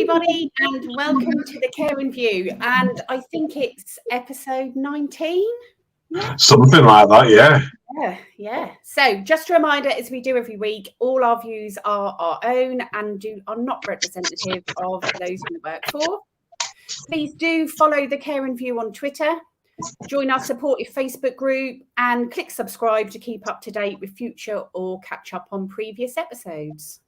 everybody, and welcome to the Care and View. And I think it's episode 19. Yeah. Something like that, yeah. Yeah. So just a reminder, as we do every week, all our views are our own and are not representative of those we work for. Please do follow the Care and View on Twitter, join our supportive Facebook group, and click subscribe to keep up to date with future or catch up on previous episodes.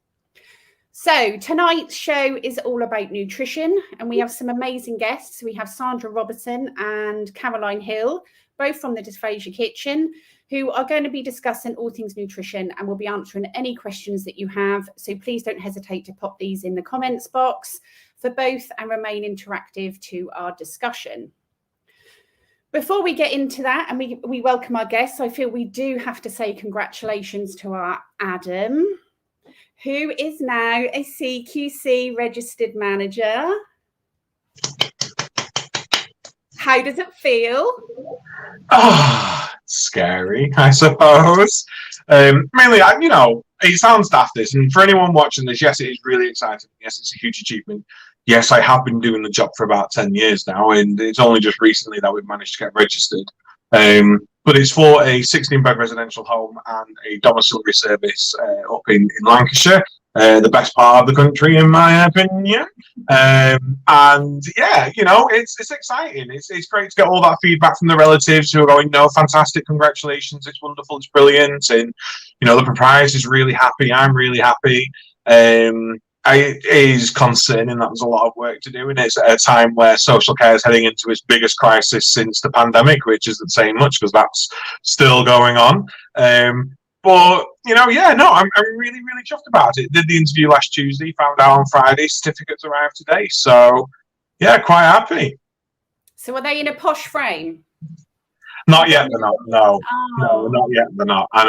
So tonight's show is all about nutrition, and we have some amazing guests. We have Sandra Robertson and Caroline Hill, both from the Dysphagia Kitchen, who are going to be discussing all things nutrition and will be answering any questions that you have. So please don't hesitate to pop these in the comments box for both and remain interactive to our discussion. Before we get into that and we welcome our guests, I feel we do have to say congratulations to our Adam, who is now a CQC registered manager. How does it feel? Scary, I suppose. Mainly, it sounds daft, this, and for anyone watching this, yes, it is really exciting. Yes, it's a huge achievement. Yes, I have been doing the job for about 10 years now, and it's only just recently that we've managed to get registered. But it's for a 16-bed residential home and a domiciliary service up in Lancashire, the best part of the country, in my opinion. And yeah, it's exciting. It's great to get all that feedback from the relatives who are going, no, fantastic, congratulations, it's wonderful, it's brilliant. And, the proprietor is really happy, I'm really happy. It is concerning that there's a lot of work to do, and it's at a time where social care is heading into its biggest crisis since the pandemic, which isn't saying much because that's still going on. But I'm really, really chuffed about it. Did the interview last Tuesday, found out on Friday, certificates arrived today. So yeah, quite happy. So are they in a posh frame? Not yet, they're not. No, not yet, they're not. I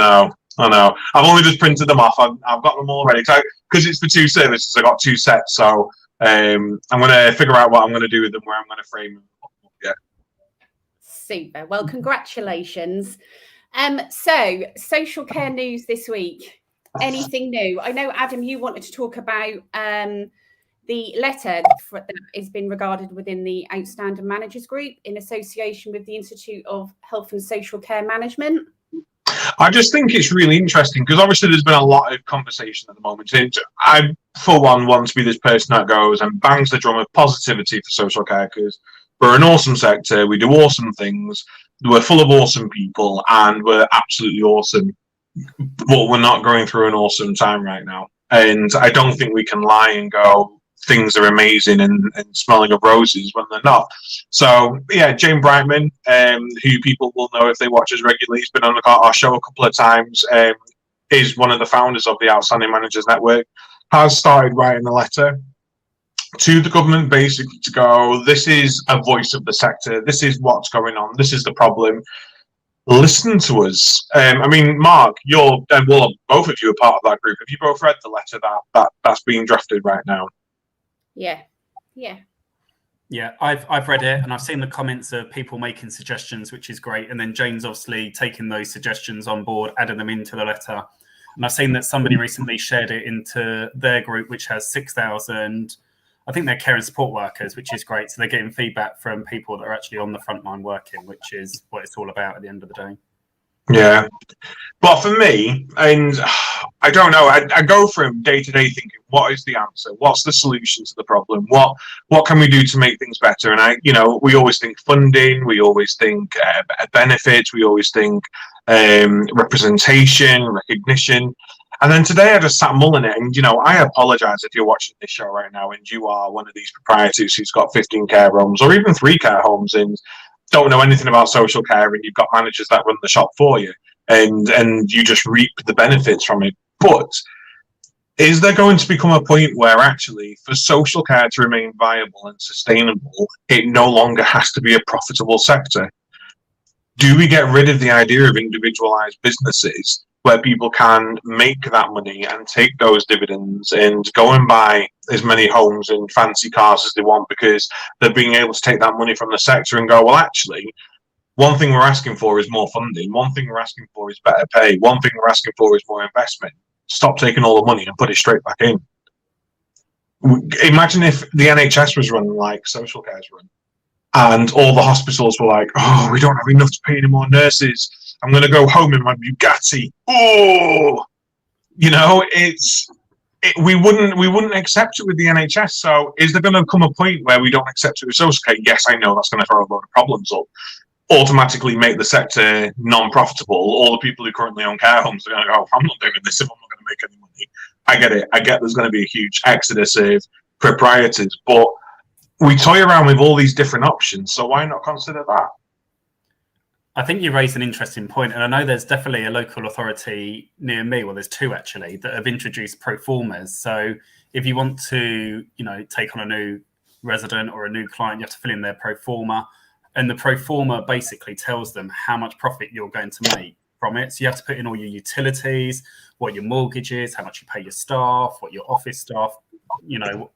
know. I've only just printed them off. I've got them all ready because it's for two services. I got two sets, so I'm going to figure out what I'm going to do with them, where I'm going to frame them. Yeah. Super. Well, congratulations. So social care news this week. Anything new? I know, Adam, you wanted to talk about the letter that has been regarded within the Outstanding Managers Group in association with the Institute of Health and Social Care Management. I just think it's really interesting because obviously there's been a lot of conversation at the moment. And I, for one, want to be this person that goes and bangs the drum of positivity for social care because we're an awesome sector, we do awesome things, we're full of awesome people, and we're absolutely awesome. But we're not going through an awesome time right now. And I don't think we can lie and go, things are amazing and smelling of roses when they're not. So yeah, Jane Brightman, who people will know if they watch us regularly, he's been on our show a couple of times, is one of the founders of the Outstanding Managers Network, has started writing a letter to the government basically to go, this is a voice of the sector, this is what's going on, this is the problem, listen to us. Mark, both of you are part of that group. Have you both read the letter that's being drafted right now? Yeah, I've read it and I've seen the comments of people making suggestions, which is great. And then Jane's obviously taking those suggestions on board, adding them into the letter. And I've seen that somebody recently shared it into their group, which has 6,000, I think they're care and support workers, which is great. So they're getting feedback from people that are actually on the front line working, which is what it's all about at the end of the day. Yeah, but for me, and I don't know, I go from day to day thinking, what is the answer? What's the solution to the problem? What can we do to make things better? And we always think funding, we always think benefits, we always think representation, recognition. And then today I just sat mulling it, and I apologize if you're watching this show right now and you are one of these proprietors who's got 15 care homes or even 3 care homes and don't know anything about social care, and you've got managers that run the shop for you, and you just reap the benefits from it. But is there going to become a point where actually for social care to remain viable and sustainable, it no longer has to be a profitable sector? Do we get rid of the idea of individualized businesses where people can make that money and take those dividends and go and buy as many homes and fancy cars as they want because they're being able to take that money from the sector and go, well, actually, one thing we're asking for is more funding. One thing we're asking for is better pay. One thing we're asking for is more investment. Stop taking all the money and put it straight back in. imagine if the NHS was running like social care is run, and all the hospitals were like, "Oh, we don't have enough to pay any more nurses. I'm going to go home in my Bugatti." Oh, we wouldn't accept it with the NHS. So is there going to come a point where we don't accept it with social care? Yes, I know that's going to throw a lot of problems up. Automatically make the sector non-profitable. All the people who currently own care homes are going to go, "I'm not doing this if I'm not going to make any money." I get it. I get there's going to be a huge exodus of proprietors, but we toy around with all these different options. So why not consider that? I think you raised an interesting point, and I know there's definitely a local authority near me. Well, there's two actually that have introduced pro formas. So if you want to, take on a new resident or a new client, you have to fill in their pro forma, and the pro forma basically tells them how much profit you're going to make from it. So you have to put in all your utilities, what your mortgage is, how much you pay your staff, what your office staff,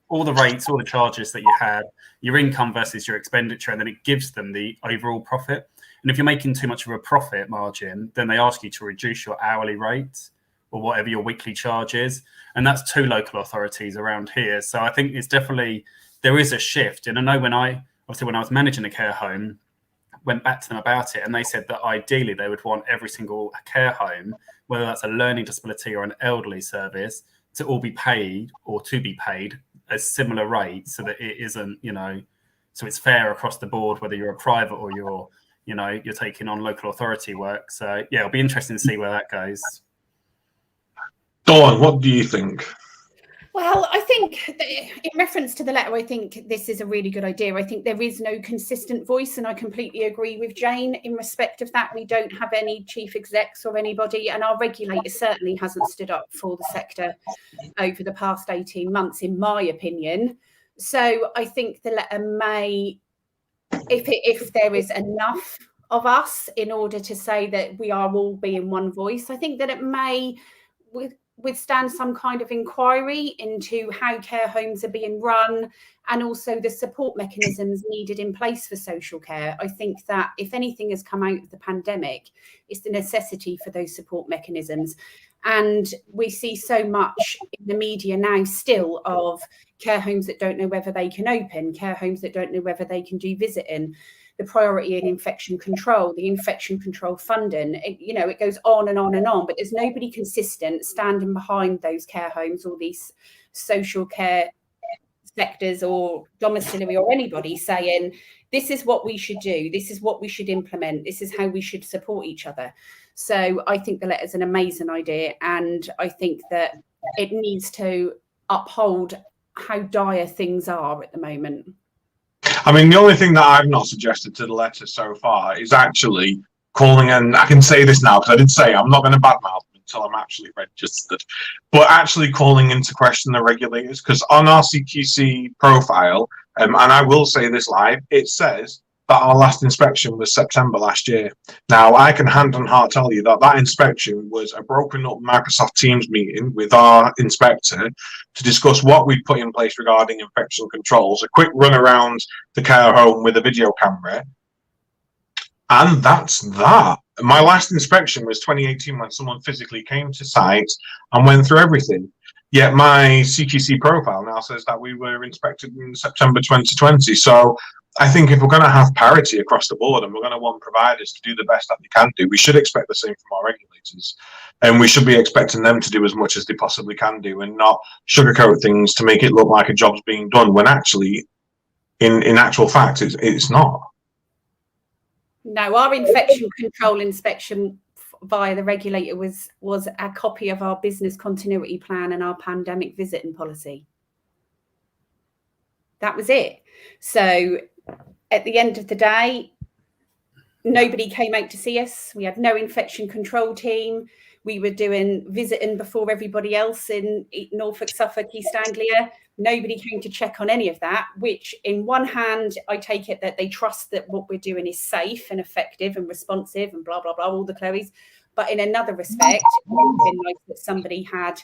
all the rates, all the charges that you have, your income versus your expenditure, and then it gives them the overall profit. And if you're making too much of a profit margin, then they ask you to reduce your hourly rate or whatever your weekly charge is. And that's two local authorities around here. So I think it's definitely, there is a shift. And I know when I was managing a care home, went back to them about it, and they said that ideally they would want every single care home, whether that's a learning disability or an elderly service, to all be paid or to be paid a similar rate, so that it isn't, so it's fair across the board, whether you're a private or you're taking on local authority work. So yeah, it'll be interesting to see where that goes. Dawn, what do you think? Well, I think in reference to the letter, I think this is a really good idea. I think there is no consistent voice, and I completely agree with Jane in respect of that. We don't have any chief execs or anybody, and our regulator certainly hasn't stood up for the sector over the past 18 months, in my opinion. So I think the letter may, if there is enough of us in order to say that we are all being one voice, I think that it may withstand some kind of inquiry into how care homes are being run, and also the support mechanisms needed in place for social care. I think that if anything has come out of the pandemic, it's the necessity for those support mechanisms. And we see so much in the media now still of care homes that don't know whether they can open, care homes that don't know whether they can do visiting, the priority in infection control, the infection control funding, it goes on and on and on, but there's nobody consistent standing behind those care homes or these social care sectors or domiciliary or anybody saying, this is what we should do, this is what we should implement, this is how we should support each other. So I think the letter's an amazing idea, and I think that it needs to uphold how dire things are at the moment. I mean, the only thing that I've not suggested to the letter so far is actually calling, and I can say this now because I did say I'm not going to badmouth them until I'm actually registered, but actually calling into question the regulators, because on our CQC profile, and I will say this live, it says that our last inspection was September last year. Now, I can hand on heart tell you that that inspection was a broken up Microsoft Teams meeting with our inspector to discuss what we'd put in place regarding infection controls, a quick run around the care home with a video camera, and that's that. My last inspection was 2018 when someone physically came to site and went through everything. Yet my CQC profile now says that we were inspected in September 2020. So I think if we're going to have parity across the board and we're going to want providers to do the best that they can do, we should expect the same from our regulators. And we should be expecting them to do as much as they possibly can do and not sugarcoat things to make it look like a job's being done when actually, in actual fact, it's not. No, our infection control inspection via the regulator was a copy of our business continuity plan and our pandemic visiting policy. That was it. So at the end of the day, nobody came out to see us. We had no infection control team. We were doing visiting before everybody else in Norfolk, Suffolk, East Anglia. Nobody came to check on any of that, which in one hand, I take it that they trust that what we're doing is safe and effective and responsive and blah, blah, blah, all the Chloes. But in another respect, it would have been nice that somebody had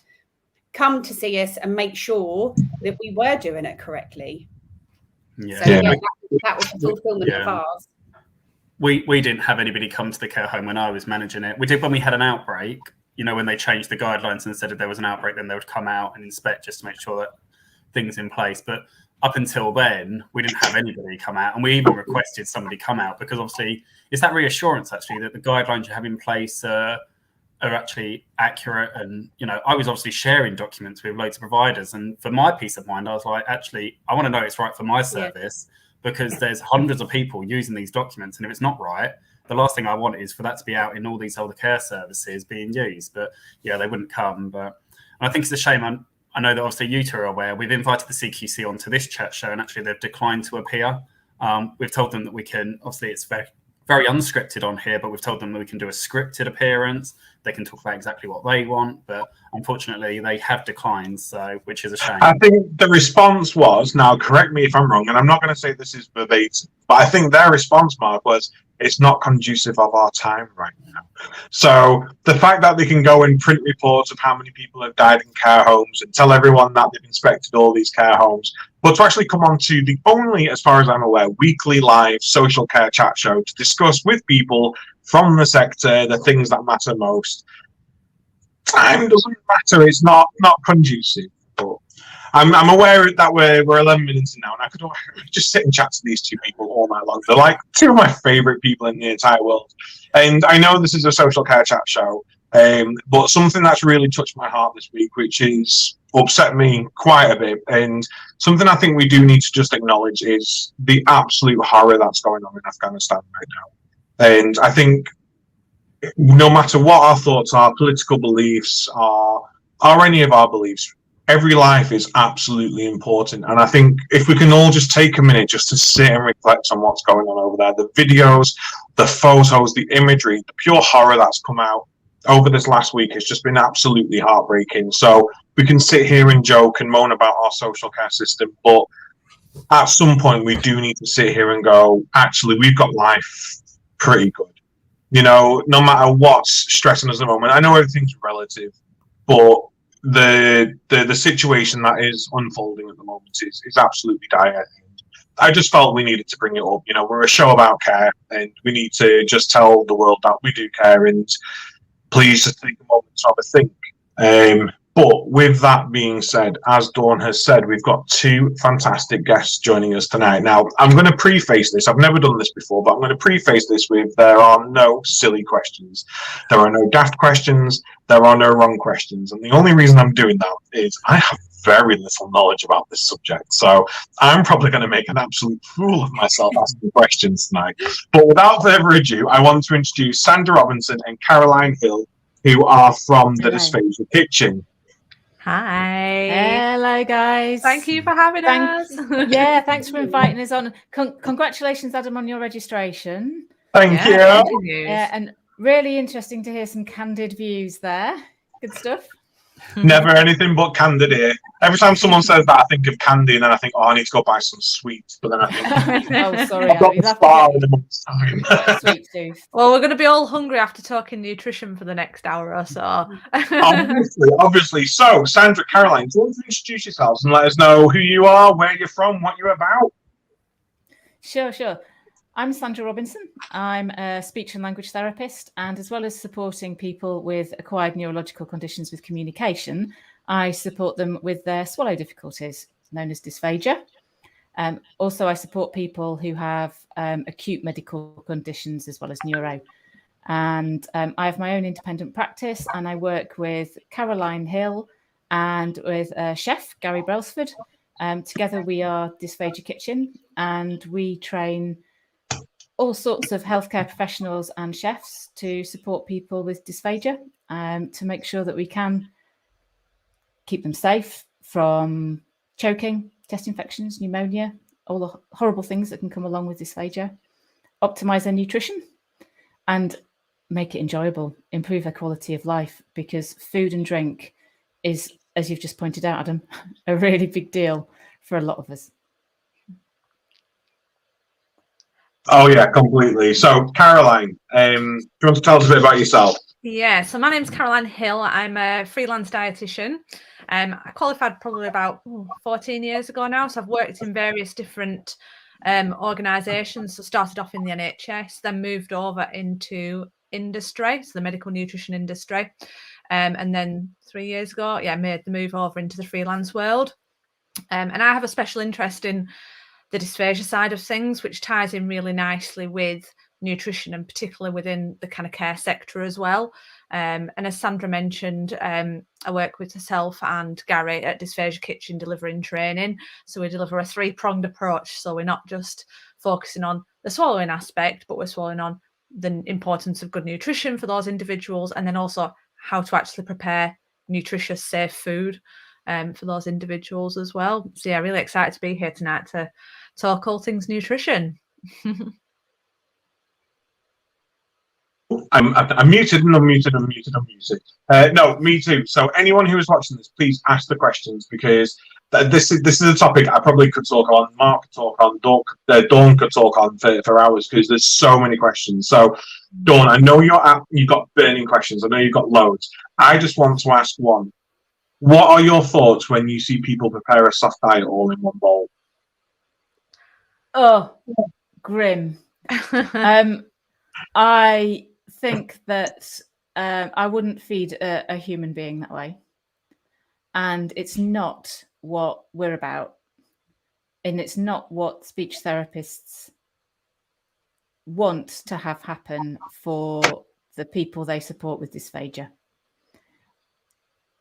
come to see us and make sure that we were doing it correctly. Yeah. So yeah, that was the fulfillment of ours. We didn't have anybody come to the care home when I was managing it. We did when we had an outbreak, when they changed the guidelines and said if there was an outbreak, then they would come out and inspect just to make sure that things in place. But up until then, we didn't have anybody come out, and we even requested somebody come out because obviously it's that reassurance actually that the guidelines you have in place are actually accurate. And I was obviously sharing documents with loads of providers, and for my peace of mind, I was like, actually, I want to know it's right for my service because there's hundreds of people using these documents, and if it's not right, the last thing I want is for that to be out in all these elder care services being used. But yeah, they wouldn't come. But I think it's a shame. I know that obviously you two are aware. We've invited the CQC onto this chat show, and actually they've declined to appear. We've told them that we can, obviously it's very unscripted on here, but we've told them that we can do a scripted appearance. They can talk about exactly what they want, but unfortunately they have declined, so which is a shame. I think the response was, now correct me if I'm wrong, and I'm not going to say this is verbatim, but I think their response, Mark, was it's not conducive of our time right now. So the fact that they can go and print reports of how many people have died in care homes and tell everyone that they've inspected all these care homes, but to actually come on to the only, as far as I'm aware, weekly live social care chat show to discuss with people from the sector the things that matter most. Time doesn't matter. It's not conducive. But I'm aware that we're 11 minutes in now, and I could just sit and chat to these two people all night long. They're like two of my favorite people in the entire world. And I know this is a social care chat show, but something that's really touched my heart this week, which is upset me quite a bit, and something I think we do need to just acknowledge, is the absolute horror that's going on in Afghanistan right now. And I think no matter what our thoughts are, political beliefs are any of our beliefs, every life is absolutely important. And I think if we can all just take a minute just to sit and reflect on what's going on over there, the videos, the photos, the imagery, the pure horror that's come out over this last week has just been absolutely heartbreaking. So we can sit here and joke and moan about our social care system, but at some point we do need to sit here and go, actually, we've got life pretty good. No matter what's stressing us at the moment. I know everything's relative, but the situation that is unfolding at the moment is absolutely dire. I just felt we needed to bring it up. We're a show about care, and we need to just tell the world that we do care, and please just take a moment to have a think. But with that being said, as Dawn has said, we've got two fantastic guests joining us tonight. Now, I'm going to preface this. I've never done this before, but I'm going to preface this with there are no silly questions. There are no daft questions. There are no wrong questions. And the only reason I'm doing that is I have very little knowledge about this subject. So I'm probably going to make an absolute fool of myself asking questions tonight. But without further ado, I want to introduce Sandra Robinson and Caroline Hill, who are from the Dysphagia Kitchen. Hi. Hello, guys. Thank you for having us. Yeah, thanks for inviting us on. Congratulations, Adam, on your registration. Thank you. And really interesting to hear some candid views there. Good stuff. Never anything but candid here. Every time someone says that, I think of candy, and then I think, I need to go buy some sweets. But then I think, oh, sorry, I've got the spa in a month's time. Sweet tooth. Well, we're going to be all hungry after talking nutrition for the next hour or so. Obviously. So, Sandra, Caroline, do you want to introduce yourselves and let us know who you are, where you're from, what you're about? Sure. I'm Sandra Robinson. I'm a speech and language therapist, and as well as supporting people with acquired neurological conditions with communication, I support them with their swallow difficulties, known as dysphagia. Also, I support people who have acute medical conditions as well as neuro. And I have my own independent practice, and I work with Caroline Hill and with chef Gary Brailsford. Together we are Dysphagia Kitchen, and we train all sorts of healthcare professionals and chefs to support people with dysphagia, to make sure that we can keep them safe from choking, chest infections, pneumonia, all the horrible things that can come along with dysphagia, optimize their nutrition, and make it enjoyable, improve their quality of life, because food and drink is, as you've just pointed out, Adam, a really big deal for a lot of us. Oh, yeah, completely. So, Caroline, do you want to tell us a bit about yourself? Yeah, so my name's Caroline Hill. I'm a freelance dietitian. I qualified probably about 14 years ago now. So I've worked in various different organisations. So started off in the NHS, then moved over into industry, so the medical nutrition industry. And then 3 years ago, made the move over into the freelance world. And I have a special interest in the dysphagia side of things, which ties in really nicely with nutrition, and particularly within the kind of care sector as well. And as Sandra mentioned, I work with herself and Gary at Dysphagia Kitchen delivering training. So we deliver a 3-pronged approach. So we're not just focusing on the swallowing aspect, but we're swallowing on the importance of good nutrition for those individuals, and then also how to actually prepare nutritious, safe food for those individuals as well. So yeah, really excited to be here tonight to talk all things nutrition. I'm muted and unmuted. No, me too. So anyone who is watching this, please ask the questions, because this is a topic I probably could talk on, Mark could talk on, Dawn could talk on for hours, because there's so many questions. So Dawn, I know you've got burning questions. I know you've got loads. I just want to ask one. What are your thoughts when you see people prepare a soft diet all in one bowl? Oh, grim. I think that I wouldn't feed a human being that way. And it's not what we're about. And it's not what speech therapists want to have happen for the people they support with dysphagia.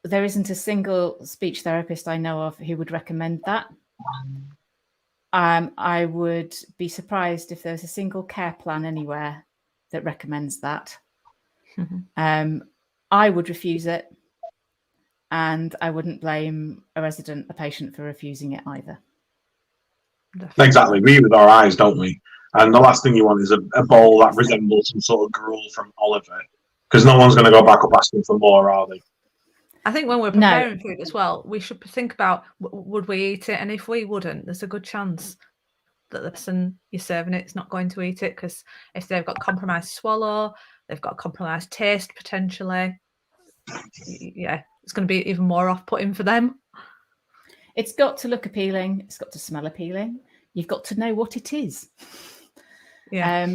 There isn't a single speech therapist I know of who would recommend that. I would be surprised if there's a single care plan anywhere that recommends that. Mm-hmm. I would refuse it, and I wouldn't blame a patient for refusing it either. Exactly. We eat with our eyes, don't we? And the last thing you want is a bowl that resembles some sort of gruel from Oliver, because no one's going to go back up asking for more, are they? I think when we're preparing food as well, we should think about, would we eat it? And if we wouldn't, there's a good chance that the person you're serving it's not going to eat it, because if they've got compromised swallow, they've got a compromised taste potentially, yeah, it's going to be even more off-putting for them. It's got to look appealing. It's got to smell appealing. You've got to know what it is. Yeah.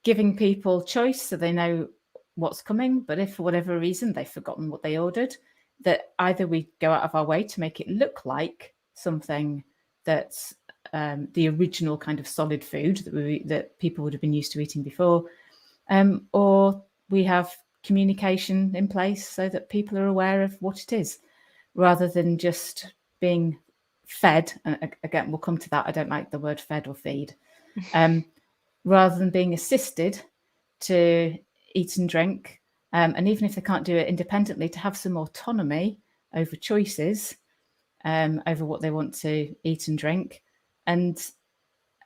Giving people choice so they know what's coming, but if for whatever reason they've forgotten what they ordered, that either we go out of our way to make it look like something that's the original kind of solid food that people would have been used to eating before, or we have communication in place so that people are aware of what it is, rather than just being fed. And again, we'll come to that. I don't like the word fed or feed. Rather than being assisted to eat and drink. And even if they can't do it independently, to have some autonomy over choices, over what they want to eat and drink. And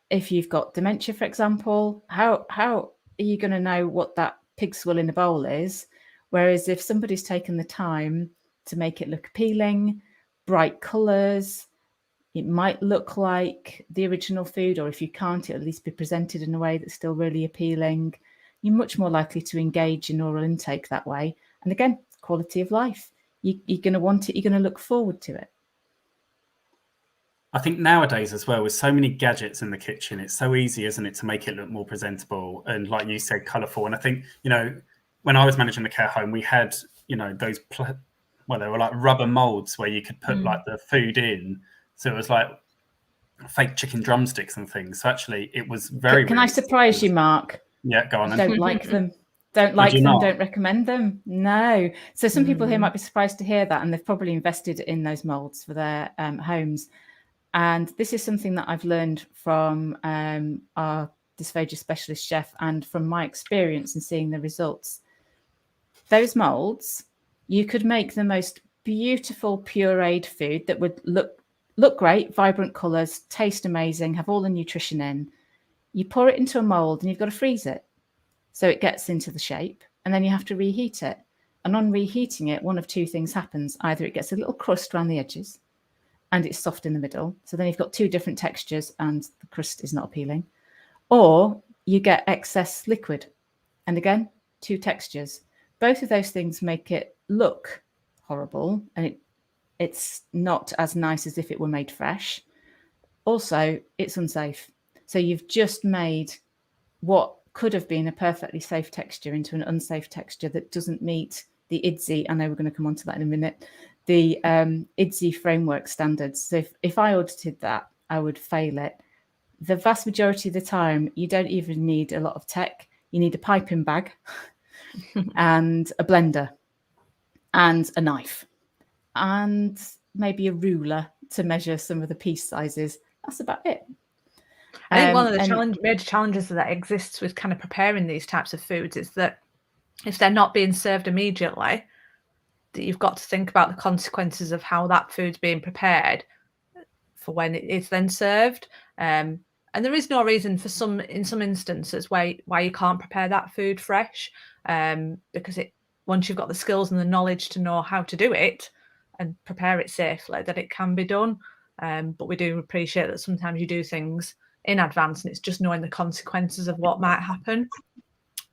if you've got dementia, for example, how are you going to know what that pig swill in a bowl is? Whereas if somebody's taken the time to make it look appealing, bright colours, it might look like the original food, or if you can't, it'll at least be presented in a way that's still really appealing. You're much more likely to engage in oral intake that way. And again, quality of life. You're going to want it. You're going to look forward to it. I think nowadays as well, with so many gadgets in the kitchen, it's so easy, isn't it, to make it look more presentable and, like you said, colourful. And I think, when I was managing the care home, we had, those, they were like rubber molds where you could put like the food in. So it was like fake chicken drumsticks and things. So actually it was very... Can I surprise you, Mark? Yeah, go on. I don't like them. Don't like them, don't recommend them. No. So some people here might be surprised to hear that, and they've probably invested in those molds for their homes. And this is something that I've learned from our dysphagia specialist chef and from my experience in seeing the results. Those molds, you could make the most beautiful pureed food that would look great, vibrant colours, taste amazing, have all the nutrition in. You pour it into a mold and you've got to freeze it so it gets into the shape, and then you have to reheat it. And on reheating it, one of two things happens. Either it gets a little crust around the edges and it's soft in the middle, so then you've got two different textures and the crust is not appealing, or you get excess liquid, and again, two textures. Both of those things make it look horrible, and it's not as nice as if it were made fresh. Also, it's unsafe. So you've just made what could have been a perfectly safe texture into an unsafe texture that doesn't meet the IDSI, I know we're going to come on to that in a minute, the IDSI framework standards. So if I audited that, I would fail it. The vast majority of the time, you don't even need a lot of tech. You need a piping bag and a blender and a knife and maybe a ruler to measure some of the piece sizes. That's about it. I think one of the major challenges that exists with kind of preparing these types of foods is that if they're not being served immediately, that you've got to think about the consequences of how that food's being prepared for when it is then served. And there is no reason for in some instances why you can't prepare that food fresh, because once you've got the skills and the knowledge to know how to do it and prepare it safely, that it can be done. But we do appreciate that sometimes you do things in advance, and it's just knowing the consequences of what might happen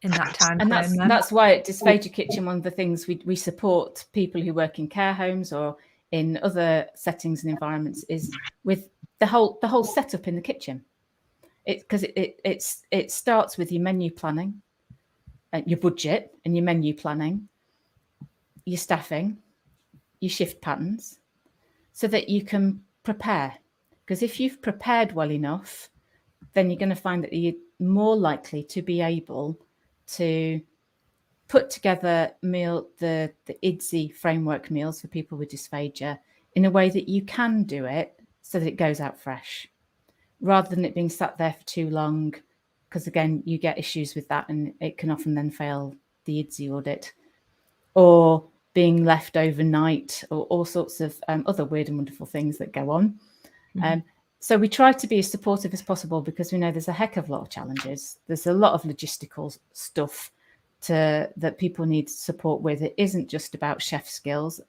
in that time. And that's why at Dysphagia Kitchen, one of the things we support people who work in care homes or in other settings and environments is with the whole setup in the kitchen. Because it starts with your menu planning, your budget and your menu planning, your staffing, your shift patterns, so that you can prepare. Because if you've prepared well enough, then you're going to find that you're more likely to be able to put together the IDSI framework meals for people with dysphagia in a way that you can do it so that it goes out fresh, rather than it being sat there for too long, because again, you get issues with that and it can often then fail the IDSI audit, or being left overnight, or all sorts of other weird and wonderful things that go on. Mm-hmm. So we try to be as supportive as possible, because we know there's a heck of a lot of challenges. There's a lot of logistical stuff that people need support with. It isn't just about chef skills.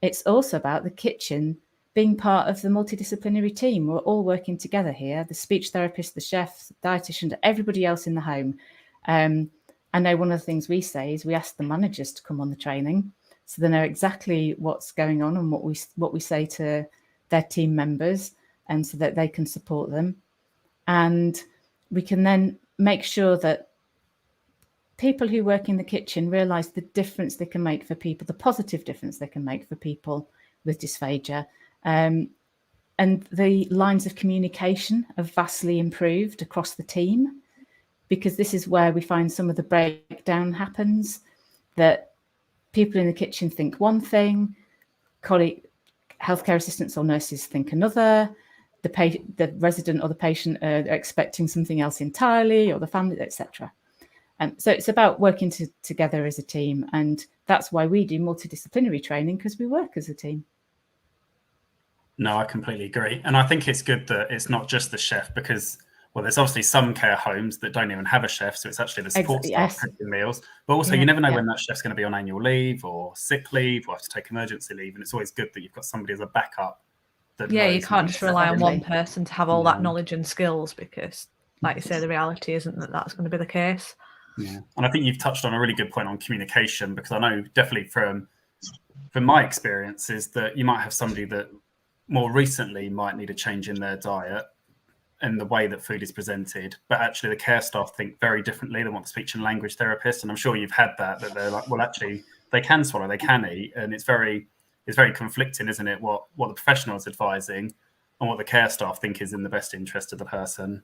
It's also about the kitchen being part of the multidisciplinary team. We're all working together here, the speech therapist, the chef, the dietitian, everybody else in the home. I know one of the things we say is we ask the managers to come on the training so they know exactly what's going on and what we say to their team members, and so that they can support them. And we can then make sure that people who work in the kitchen realise the difference they can make for people, the positive difference they can make for people with dysphagia. And the lines of communication have vastly improved across the team, because this is where we find some of the breakdown happens, that people in the kitchen think one thing, healthcare assistants or nurses think another, the resident or the patient are expecting something else entirely, or the family, etc. So it's about working together as a team, and that's why we do multidisciplinary training, because we work as a team. No, I completely agree. And I think it's good that it's not just the chef, because, well, there's obviously some care homes that don't even have a chef. So it's actually the support staff cooking meals. But also, you never know when that chef's going to be on annual leave or sick leave or have to take emergency leave. And it's always good that you've got somebody as a backup. You can't just rely on one person to have all that knowledge and skills, because, like you say, the reality isn't that that's going to be the case. Yeah. And I think you've touched on a really good point on communication, because I know definitely from my experience is that you might have somebody that more recently might need a change in their diet and the way that food is presented, but actually the care staff think very differently than what the speech and language therapist. And I'm sure you've had that they're like, well, actually they can swallow, they can eat. And it's very conflicting, isn't it? What the professional is advising and what the care staff think is in the best interest of the person.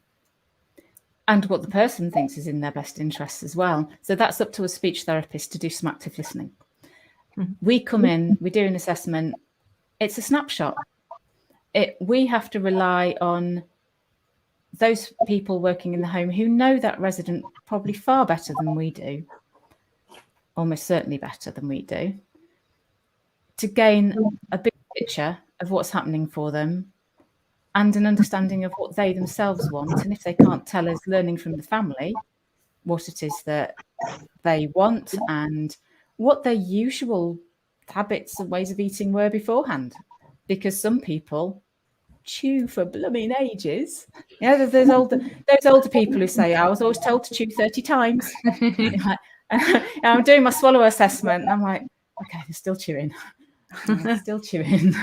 And what the person thinks is in their best interest as well. So that's up to a speech therapist to do some active listening. Mm-hmm. We come in, we do an assessment. It's a snapshot. We have to rely on those people working in the home who know that resident probably far better than we do, almost certainly better than we do, to gain a big picture of what's happening for them and an understanding of what they themselves want. And if they can't tell us, learning from the family what it is that they want and what their usual habits and ways of eating were beforehand. Because some people chew for blooming ages. There's older people who say, I was always told to chew 30 times. I'm doing my swallow assessment and I'm like, okay, they're still chewing. They're still chewing.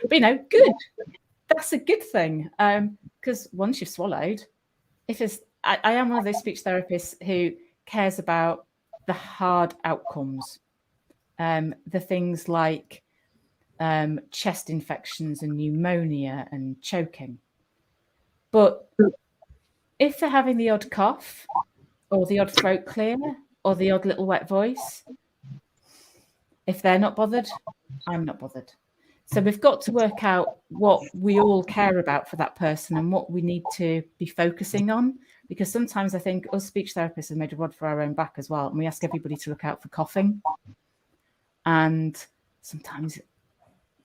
But good. That's a good thing. Because once you've swallowed, I am one of those speech therapists who cares about the hard outcomes. The things like chest infections and pneumonia and choking. But if they're having the odd cough or the odd throat clear or the odd little wet voice, if they're not bothered, I'm not bothered. So we've got to work out what we all care about for that person and what we need to be focusing on. Because sometimes I think us speech therapists have made a rod for our own back as well. And we ask everybody to look out for coughing. And sometimes,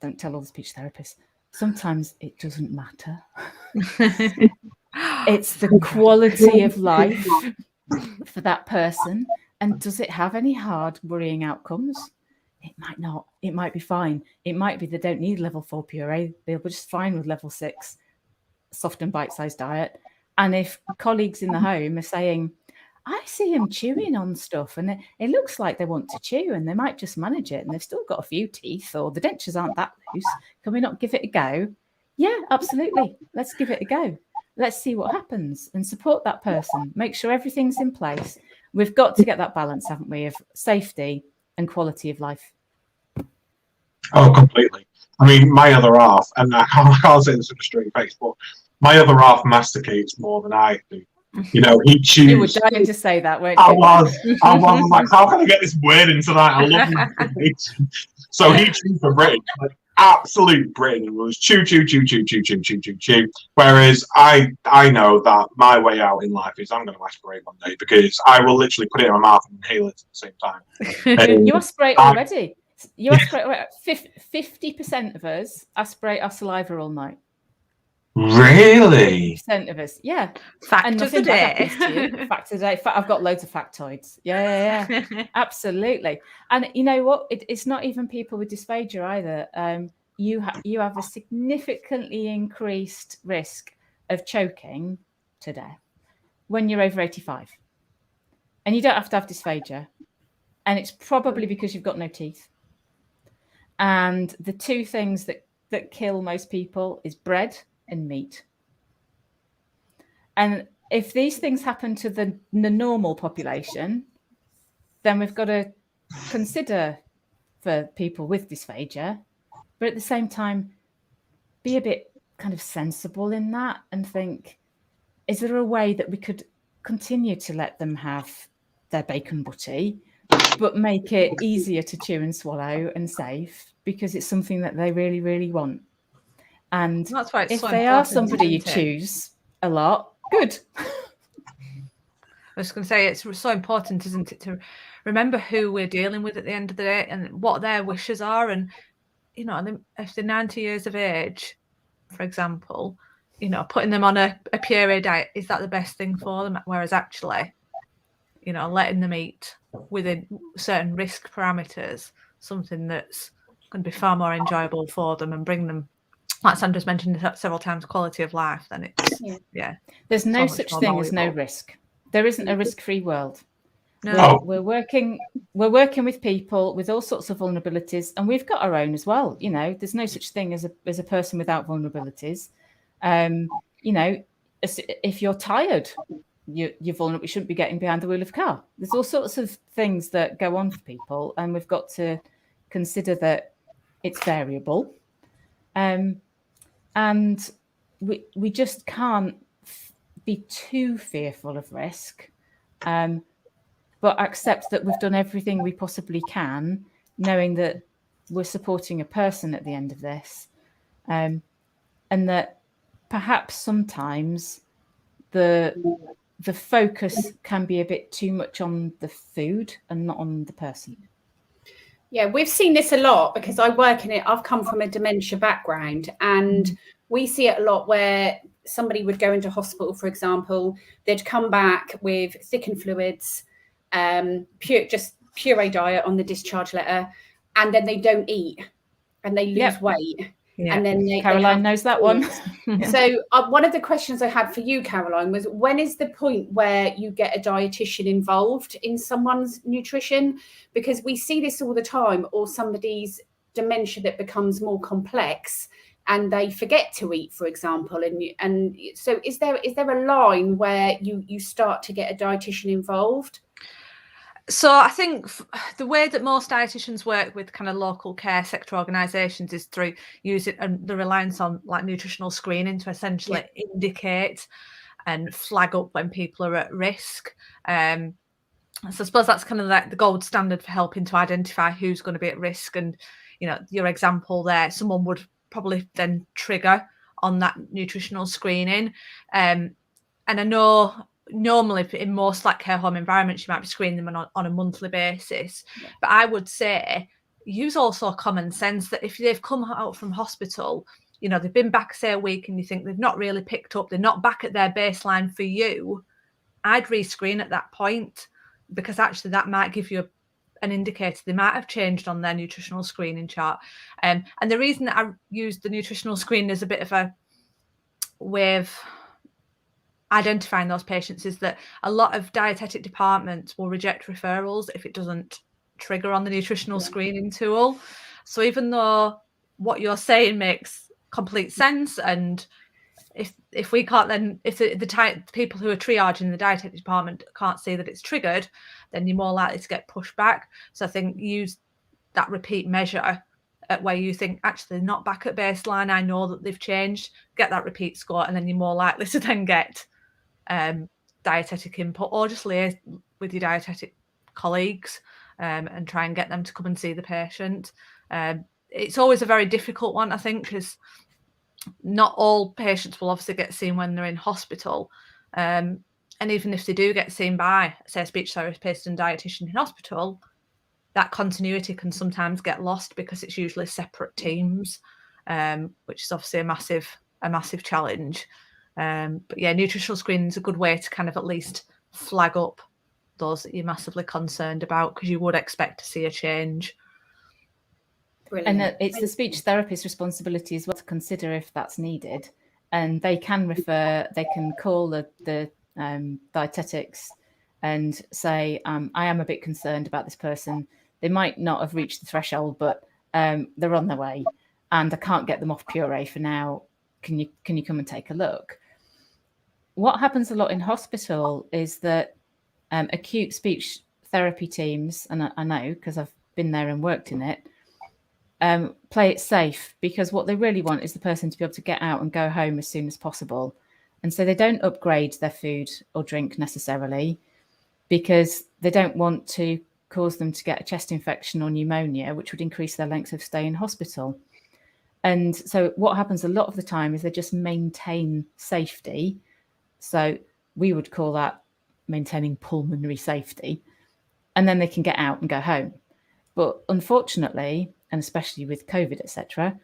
don't tell all the speech therapists, sometimes it doesn't matter. It's the quality of life for that person. And does it have any hard, worrying outcomes? It might not. It might be fine. It might be they don't need level 4 puree. They'll be just fine with level 6 soft and bite-sized diet. And if colleagues in the home are saying, I see them chewing on stuff and it looks like they want to chew and they might just manage it and they've still got a few teeth or the dentures aren't that loose, can we not give it a go? Yeah, absolutely. Let's give it a go. Let's see what happens and support that person. Make sure everything's in place. We've got to get that balance, haven't we, of safety and quality of life. Oh, completely. I mean, my other half, and I can't say this with a straight face, but my other half masticates more than I do. You know, he chews. You were dying to say that, weren't you? I was like, how can I get this word in tonight? I love mastication. So he chews for Britain, like absolute Britain. It was chew, chew, chew, chew, chew, chew, chew, chew, chew. Whereas I know that my way out in life is I'm going to aspirate one day because I will literally put it in my mouth and inhale it at the same time. You aspirate already. You aspirate. 50% of us aspirate our saliva all night. Really? 50% of us, yeah. Fact of the day. Fact of the day. I've got loads of factoids. Yeah. Absolutely. And you know what? It's not even people with dysphagia either. You have a significantly increased risk of choking to death when you're over 85. And you don't have to have dysphagia. And it's probably because you've got no teeth. And the two things that kill most people is bread and meat. And if these things happen to the normal population, then we've got to consider for people with dysphagia, but at the same time, be a bit kind of sensible in that and think, is there a way that we could continue to let them have their bacon butty, but make it easier to chew and swallow and safe because it's something that they really, really want? And that's why it's if so they are important, somebody you isn't it? choose a lot, good. I was going to say it's so important, isn't it, to remember who we're dealing with at the end of the day and what their wishes are. And, you know, if they're 90 years of age, for example, you know, putting them on a puree diet, is that the best thing for them? Whereas actually, you know, letting them eat within certain risk parameters, something that's going to be far more enjoyable for them and bring them, like Sandra's mentioned several times, quality of life, then it's, yeah. There's no so such much thing more as no valuable. risk. There isn't a risk-free world. No. We're working with people with all sorts of vulnerabilities, and we've got our own as well. You know, there's no such thing as a person without vulnerabilities. You know, if you're tired, you're vulnerable. You shouldn't be getting behind the wheel of a car. There's all sorts of things that go on for people, and we've got to consider that it's variable. And we just can't be too fearful of risk, but accept that we've done everything we possibly can, knowing that we're supporting a person at the end of this, and that perhaps sometimes the focus can be a bit too much on the food and not on the person. Yeah, we've seen this a lot because I work in it. I've come from a dementia background, and we see it a lot where somebody would go into hospital, for example, they'd come back with thickened fluids, puree diet on the discharge letter, and then they don't eat and they lose weight. Yeah. And then Caroline knows that one. So one of the questions I had for you, Caroline, was when is the point where you get a dietitian involved in someone's nutrition? Because we see this all the time, or somebody's dementia that becomes more complex and they forget to eat, for example. And so is there a line where you start to get a dietitian involved? So I think the way that most dietitians work with kind of local care sector organisations is through using the reliance on like nutritional screening to essentially indicate and flag up when people are at risk. So I suppose that's kind of like the gold standard for helping to identify who's going to be at risk. And, you know, your example there, someone would probably then trigger on that nutritional screening. And I know normally in most like care home environments, you might be screening them on a monthly basis. But I would say use also common sense that if they've come out from hospital, you know, they've been back, say, a week, and you think they've not really picked up, they're not back at their baseline for you, I'd rescreen at that point, because actually that might give you an indicator they might have changed on their nutritional screening chart. And the reason that I use the nutritional screen as a bit of a way of identifying those patients is that a lot of dietetic departments will reject referrals if it doesn't trigger on the nutritional screening tool. So even though what you're saying makes complete sense, and if we can't, then if the people who are triaging the dietetic department can't see that it's triggered, then you're more likely to get pushed back. So I think use that repeat measure at where you think actually they're not back at baseline, I know that they've changed, get that repeat score, and then you're more likely to then get dietetic input, or just liaise with your dietetic colleagues and try and get them to come and see the patient. It's always a very difficult one, I think, because not all patients will obviously get seen when they're in hospital. And even if they do get seen by, say, a speech therapist and dietitian in hospital, that continuity can sometimes get lost because it's usually separate teams, which is obviously a massive challenge. But yeah, nutritional screening is a good way to kind of at least flag up those that you're massively concerned about, because you would expect to see a change. Brilliant. And it's the speech therapist's responsibility as well to consider if that's needed. And they can call the dietetics and say, I am a bit concerned about this person. They might not have reached the threshold, but they're on their way, and I can't get them off puree for now. Can you come and take a look? What happens a lot in hospital is that acute speech therapy teams, and I know because I've been there and worked in it, play it safe, because what they really want is the person to be able to get out and go home as soon as possible. And so they don't upgrade their food or drink necessarily, because they don't want to cause them to get a chest infection or pneumonia, which would increase their length of stay in hospital. And so what happens a lot of the time is they just maintain safety. So we would call that maintaining pulmonary safety. And then they can get out and go home. But unfortunately, and especially with COVID, etc.,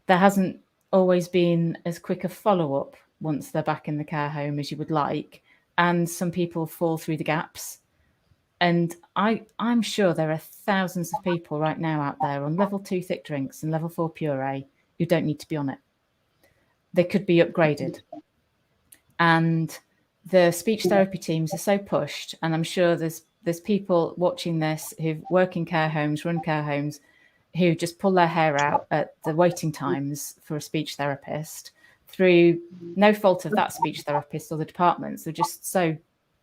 there hasn't always been as quick a follow-up once they're back in the care home as you would like. And some people fall through the gaps. And I'm sure there are thousands of people right now out there on level 2 thick drinks and level 4 puree who don't need to be on it. They could be upgraded. And the speech therapy teams are so pushed, and I'm sure there's people watching this who work in care homes, run care homes, who just pull their hair out at the waiting times for a speech therapist through no fault of that speech therapist or the departments. There are just so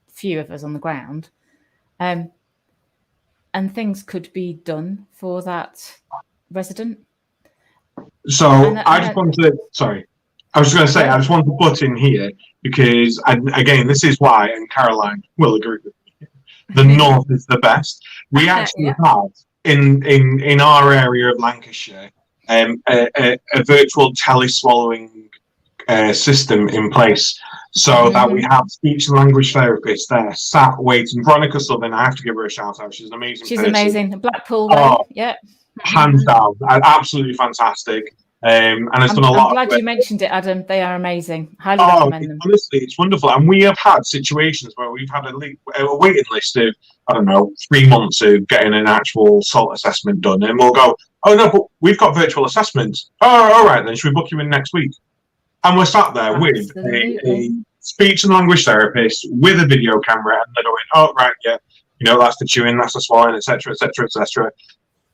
few of us on the ground. And things could be done for that resident. So I just want to put in here, because, and again, this is why, and Caroline will agree with me, the North is the best. We actually have in our area of Lancashire a virtual tele-swallowing system in place, so that we have speech and language therapists there sat waiting. Veronica Southern, I have to give her a shout out. She's an amazing person. Amazing. Blackpool, yeah. Hands down, absolutely fantastic. And it's done a lot. I'm glad you mentioned it, Adam. They are amazing. Highly recommend them. Honestly, it's wonderful. And we have had situations where we've had a waiting list of, I don't know, 3 months of getting an actual SALT assessment done. And we'll go, oh no, but we've got virtual assessments. Oh, all right, then should we book you in next week? And we're sat there with a speech and language therapist with a video camera, and they're going, oh, right, yeah, that's the chewing, that's the swallowing, etc., etc., etc.,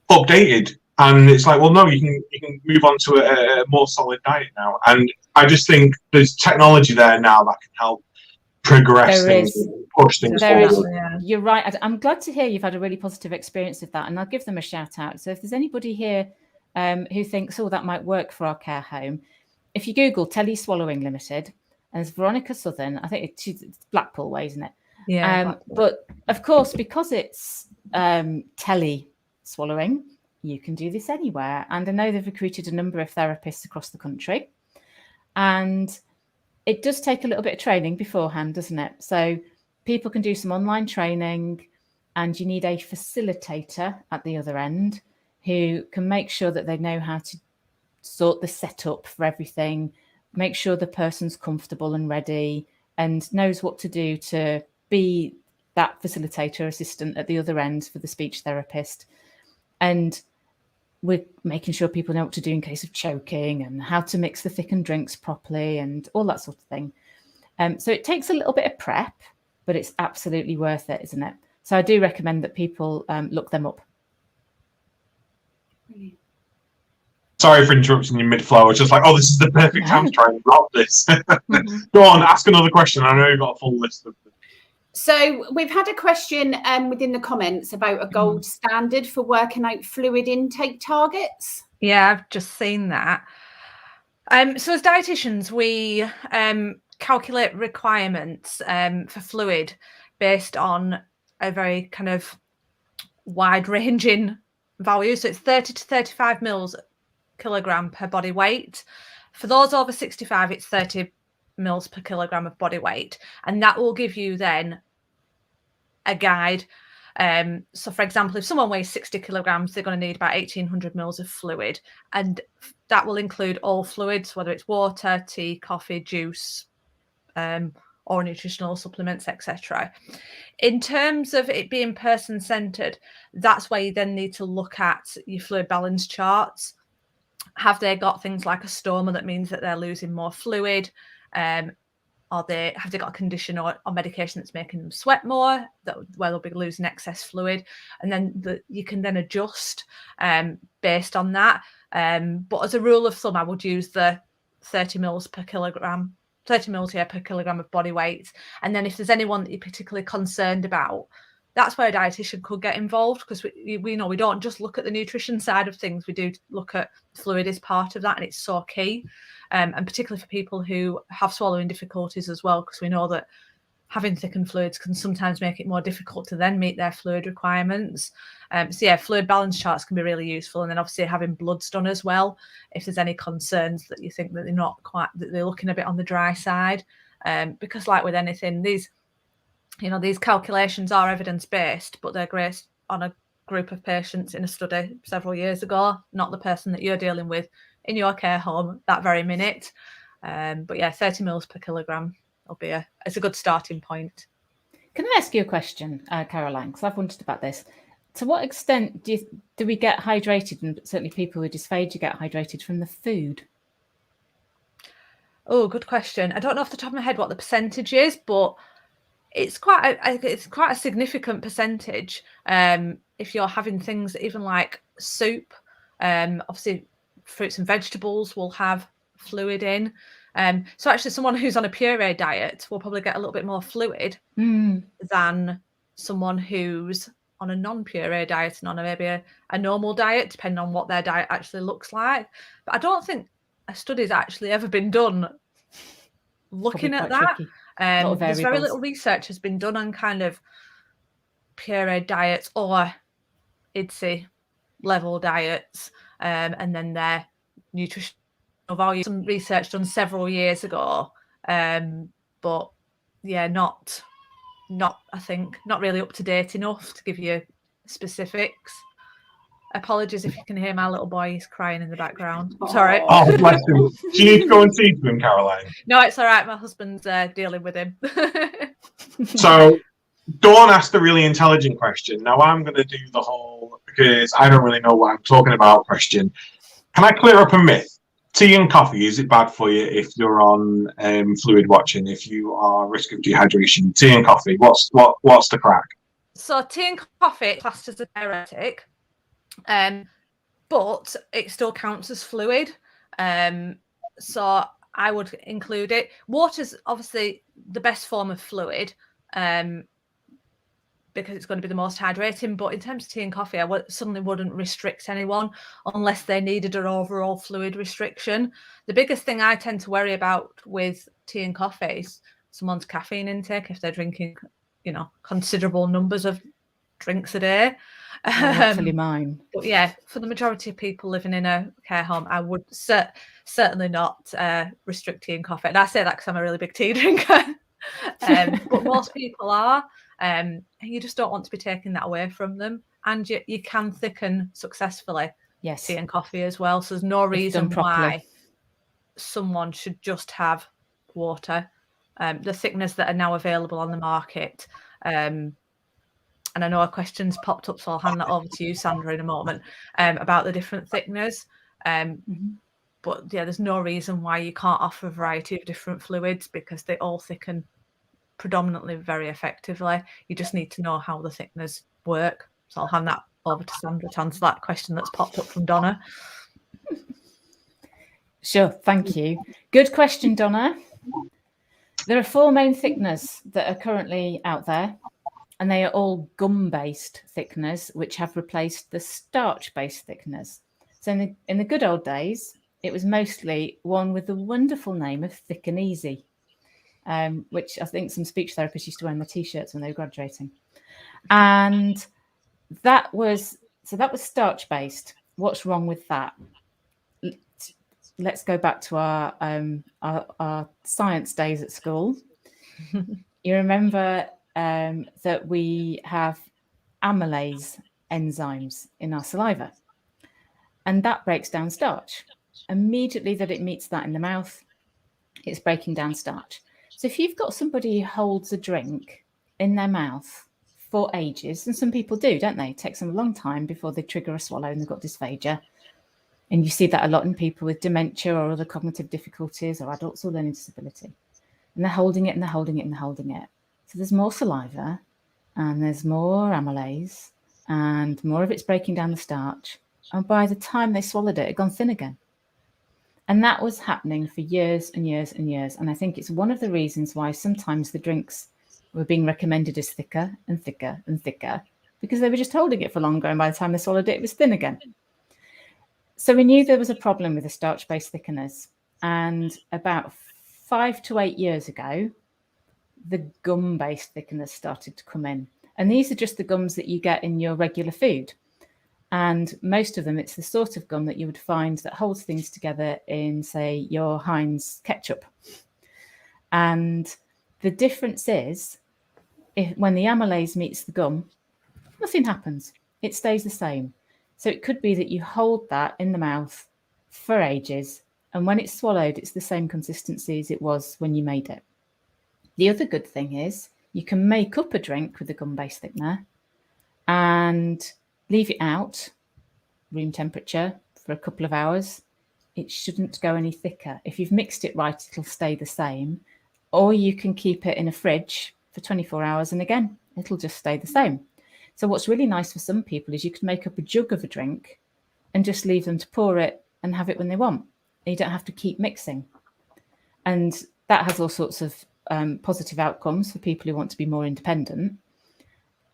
updated. And it's like, well, no, you can move on to a more solid diet now. And I just think there's technology there now that can help progress There things, is. push things There is. forward. Yeah. You're right. I'm glad to hear you've had a really positive experience of that, and I'll give them a shout out. So if there's anybody here who thinks, oh, that might work for our care home, if you Google Telly Swallowing Limited, and there's Veronica Southern, I think it's Blackpool way, isn't it? Yeah. But of course, because it's Telly Swallowing, you can do this anywhere. And I know they've recruited a number of therapists across the country. And it does take a little bit of training beforehand, doesn't it? So people can do some online training, and you need a facilitator at the other end who can make sure that they know how to sort the setup for everything, make sure the person's comfortable and ready and knows what to do to be that facilitator assistant at the other end for the speech therapist. And we're making sure people know what to do in case of choking and how to mix the thickened drinks properly and all that sort of thing. So it takes a little bit of prep, but it's absolutely worth it, isn't it? So I do recommend that people look them up. Brilliant. Sorry for interrupting you mid-flow. I was just like, oh, this is the perfect time to try and drop this. Mm-hmm. Go on, ask another question. I know you've got a full list of them. So we've had a question within the comments about a gold standard for working out fluid intake targets. Yeah, I've just seen that. So as dietitians, we calculate requirements for fluid based on a very kind of wide-ranging value. So it's 30 to 35 mils kilogram per body weight. For those over 65, it's 30 mils per kilogram of body weight. And that will give you then a guide. So for example, if someone weighs 60 kilograms, they're going to need about 1800 mils of fluid. And that will include all fluids, whether it's water, tea, coffee, juice, or nutritional supplements, etc. In terms of it being person-centered, that's where you then need to look at your fluid balance charts. Have they got things like a stoma that means that they're losing more fluid? Have they got a condition or medication that's making them sweat more, where they'll be losing excess fluid? And then you can then adjust based on that. But as a rule of thumb, I would use the 30 mils per kilogram per kilogram of body weight. And then if there's anyone that you're particularly concerned about, that's where a dietitian could get involved, because we know we don't just look at the nutrition side of things. We do look at fluid as part of that, and it's so key. And particularly for people who have swallowing difficulties as well, because we know that having thickened fluids can sometimes make it more difficult to then meet their fluid requirements. So yeah, fluid balance charts can be really useful. And then obviously having bloods done as well, if there's any concerns that you think that they're looking a bit on the dry side. Because like with anything, these calculations are evidence-based, but they're based on a group of patients in a study several years ago, not the person that you're dealing with in your care home that very minute. But yeah, 30 mils per kilogram will be it's a good starting point. Can I ask you a question, Caroline? Because I've wondered about this. To what extent do we get hydrated, and certainly people with dysphagia get hydrated from the food? Oh, good question. I don't know off the top of my head what the percentage is, but it's quite a significant percentage. If you're having things even like soup, obviously fruits and vegetables will have fluid in. So actually someone who's on a puree diet will probably get a little bit more fluid than someone who's on a non-puree diet and on maybe a normal diet, depending on what their diet actually looks like. But I don't think a study's actually ever been done looking at that. There's very little research has been done on kind of puree diets or IDSI level diets, and then their nutritional value. Some research done several years ago, but yeah, not I think not really up to date enough to give you specifics. Apologies if you can hear my little boy, he's crying in the background. Sorry. Oh, bless him. Do you need to go and see to him, Caroline? No, it's all right. My husband's dealing with him. So Dawn asked a really intelligent question. Now I'm going to do the whole, because I don't really know what I'm talking about, question. Can I clear up a myth? Tea and coffee, is it bad for you if you're on fluid watching, if you are at risk of dehydration? Tea and coffee, what's the crack? So tea and coffee classed as a diuretic, but it still counts as fluid. So I would include it. Water's obviously the best form of fluid, because it's going to be the most hydrating. But in terms of tea and coffee, I suddenly wouldn't restrict anyone unless they needed an overall fluid restriction. The biggest thing I tend to worry about with tea and coffee is someone's caffeine intake, if they're drinking, considerable numbers of drinks a day. Actually mine. But yeah, for the majority of people living in a care home, I would certainly not restrict tea and coffee. And I say that because I'm a really big tea drinker. But most people are. And you just don't want to be taking that away from them. And you can thicken successfully tea and coffee as well. So there's no reason why someone should just have water. The thickeners that are now available on the market. And I know a question's popped up, so I'll hand that over to you, Sandra, in a moment, about the different thickeners. But yeah, there's no reason why you can't offer a variety of different fluids, because they all thicken predominantly very effectively. You just need to know how the thickeners work. So I'll hand that over to Sandra to answer that question that's popped up from Donna. Sure, thank you. Good question, Donna. There are 4 main thickeners that are currently out there, and they are all gum-based thickeners, which have replaced the starch-based thickeners. So in the good old days, it was mostly one with the wonderful name of Thick and Easy, which I think some speech therapists used to wear on their T-shirts when they were graduating. And that was starch-based. What's wrong with that? Let's go back to our science days at school. You remember that we have amylase enzymes in our saliva, and that breaks down starch. Immediately that it meets that in the mouth, it's breaking down starch. So if you've got somebody who holds a drink in their mouth for ages, and some people do, don't they? It takes them a long time before they trigger a swallow and they've got dysphagia. And you see that a lot in people with dementia or other cognitive difficulties, or adults with learning disability. And they're holding it and they're holding it and they're holding it. So there's more saliva and there's more amylase and more of it's breaking down the starch. And by the time they swallowed it, it had gone thin again. And that was happening for years and years and years. And I think it's one of the reasons why sometimes the drinks were being recommended as thicker and thicker and thicker, because they were just holding it for longer. And by the time they swallowed it, it was thin again. So we knew there was a problem with the starch-based thickeners. And about 5 to 8 years ago, the gum-based thickeners started to come in. And these are just the gums that you get in your regular food. And most of them, it's the sort of gum that you would find that holds things together in, say, your Heinz ketchup. And the difference is, when the amylase meets the gum, nothing happens. It stays the same. So it could be that you hold that in the mouth for ages, and when it's swallowed, it's the same consistency as it was when you made it. The other good thing is you can make up a drink with a gum-based thickener and leave it out, room temperature, for a couple of hours. It shouldn't go any thicker. If you've mixed it right, it'll stay the same. Or you can keep it in a fridge for 24 hours, and again, it'll just stay the same. So what's really nice for some people is you can make up a jug of a drink and just leave them to pour it and have it when they want. You don't have to keep mixing. And that has all sorts of positive outcomes for people who want to be more independent.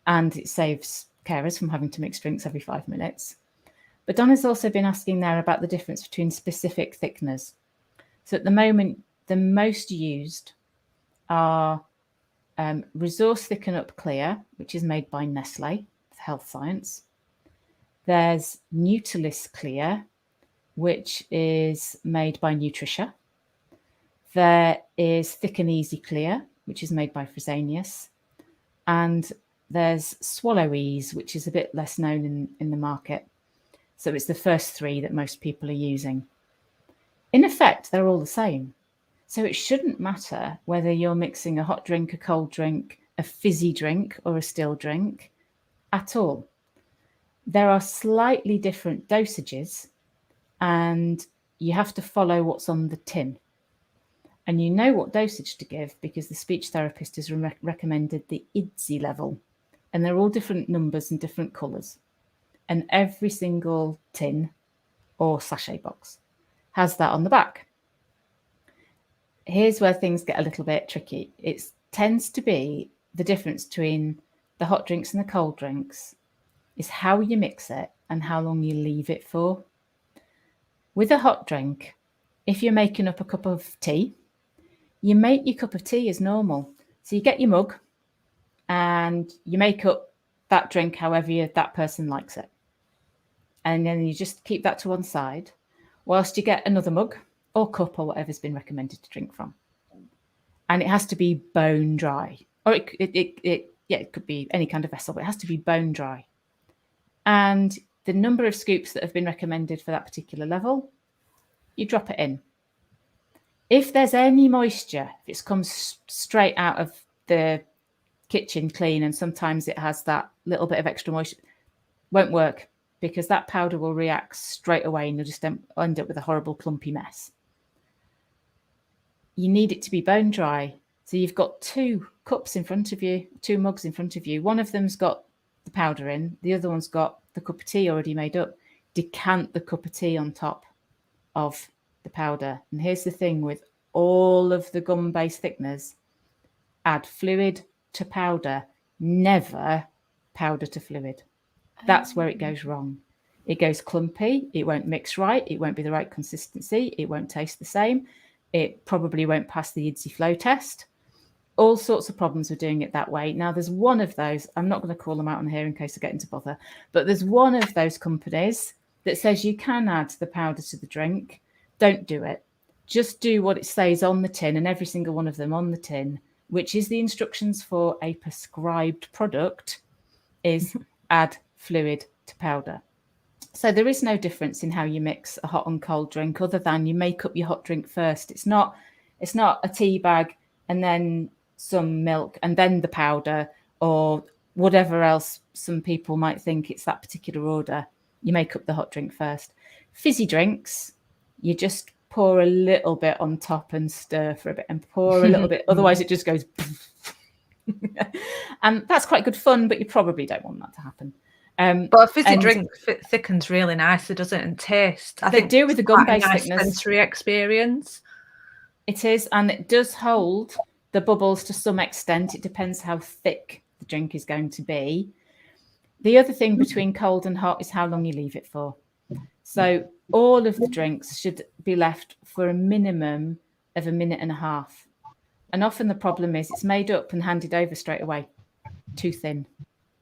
And it saves carers from having to mix drinks every 5 minutes. But Donna's also been asking there about the difference between specific thickeners. So at the moment, the most used are Resource Thicken Up Clear, which is made by Nestle, Health Science. There's Nutrilis Clear, which is made by Nutricia. There is Thick and Easy Clear, which is made by Fresenius. And there's Swallow Ease, which is a bit less known in the market. So it's the first 3 that most people are using. In effect, they're all the same. So it shouldn't matter whether you're mixing a hot drink, a cold drink, a fizzy drink, or a still drink at all. There are slightly different dosages, and you have to follow what's on the tin. And you know what dosage to give because the speech therapist has recommended the IDSI level. And they're all different numbers and different colours. And every single tin or sachet box has that on the back. here's where things get a little bit tricky. It tends to be the difference between the hot drinks and the cold drinks is how you mix it and how long you leave it for. With a hot drink, if you're making up a cup of tea, you make your cup of tea as normal. So you get your mug and you make up that drink however that person likes it. And then you just keep that to one side whilst you get another mug or cup or whatever's been recommended to drink from. And it has to be bone dry. Or it could be any kind of vessel, but it has to be bone dry. And the number of scoops that have been recommended for that particular level, you drop it in. If there's any moisture, if it comes straight out of the kitchen clean, and sometimes it has that little bit of extra moisture, won't work, because that powder will react straight away and you'll just end up with a horrible clumpy mess. You need it to be bone dry. So you've got 2 cups in front of you, 2 mugs in front of you. One of them's got the powder in, the other one's got the cup of tea already made up. Decant the cup of tea on top of the powder. And here's the thing with all of the gum-based thickeners, add fluid to powder, never powder to fluid. That's where it goes wrong. It goes clumpy, it won't mix right, it won't be the right consistency, it won't taste the same, it probably won't pass the IDSI flow test. All sorts of problems with doing it that way. Now, there's one of those, I'm not going to call them out on here in case I get into bother, but there's one of those companies that says you can add the powder to the drink. Don't do it. Just do what it says on the tin, and every single one of them on the tin, which is the instructions for a prescribed product, is add fluid to powder. So there is no difference in how you mix a hot and cold drink other than you make up your hot drink first. It's not a tea bag and then some milk and then the powder or whatever else some people might think it's that particular order. You make up the hot drink first. Fizzy drinks, you just pour a little bit on top and stir for a bit and pour a little bit. Otherwise it just goes. And that's quite good fun, but you probably don't want that to happen. But a fizzy drink thickens really nicely, doesn't it? And taste. I think do with the gum-based thickness. Sensory experience. It is, and it does hold the bubbles to some extent. It depends how thick the drink is going to be. The other thing between cold and hot is how long you leave it for. So all of the drinks should be left for a minimum of 1.5 minutes. And often the problem is it's made up and handed over straight away. Too thin.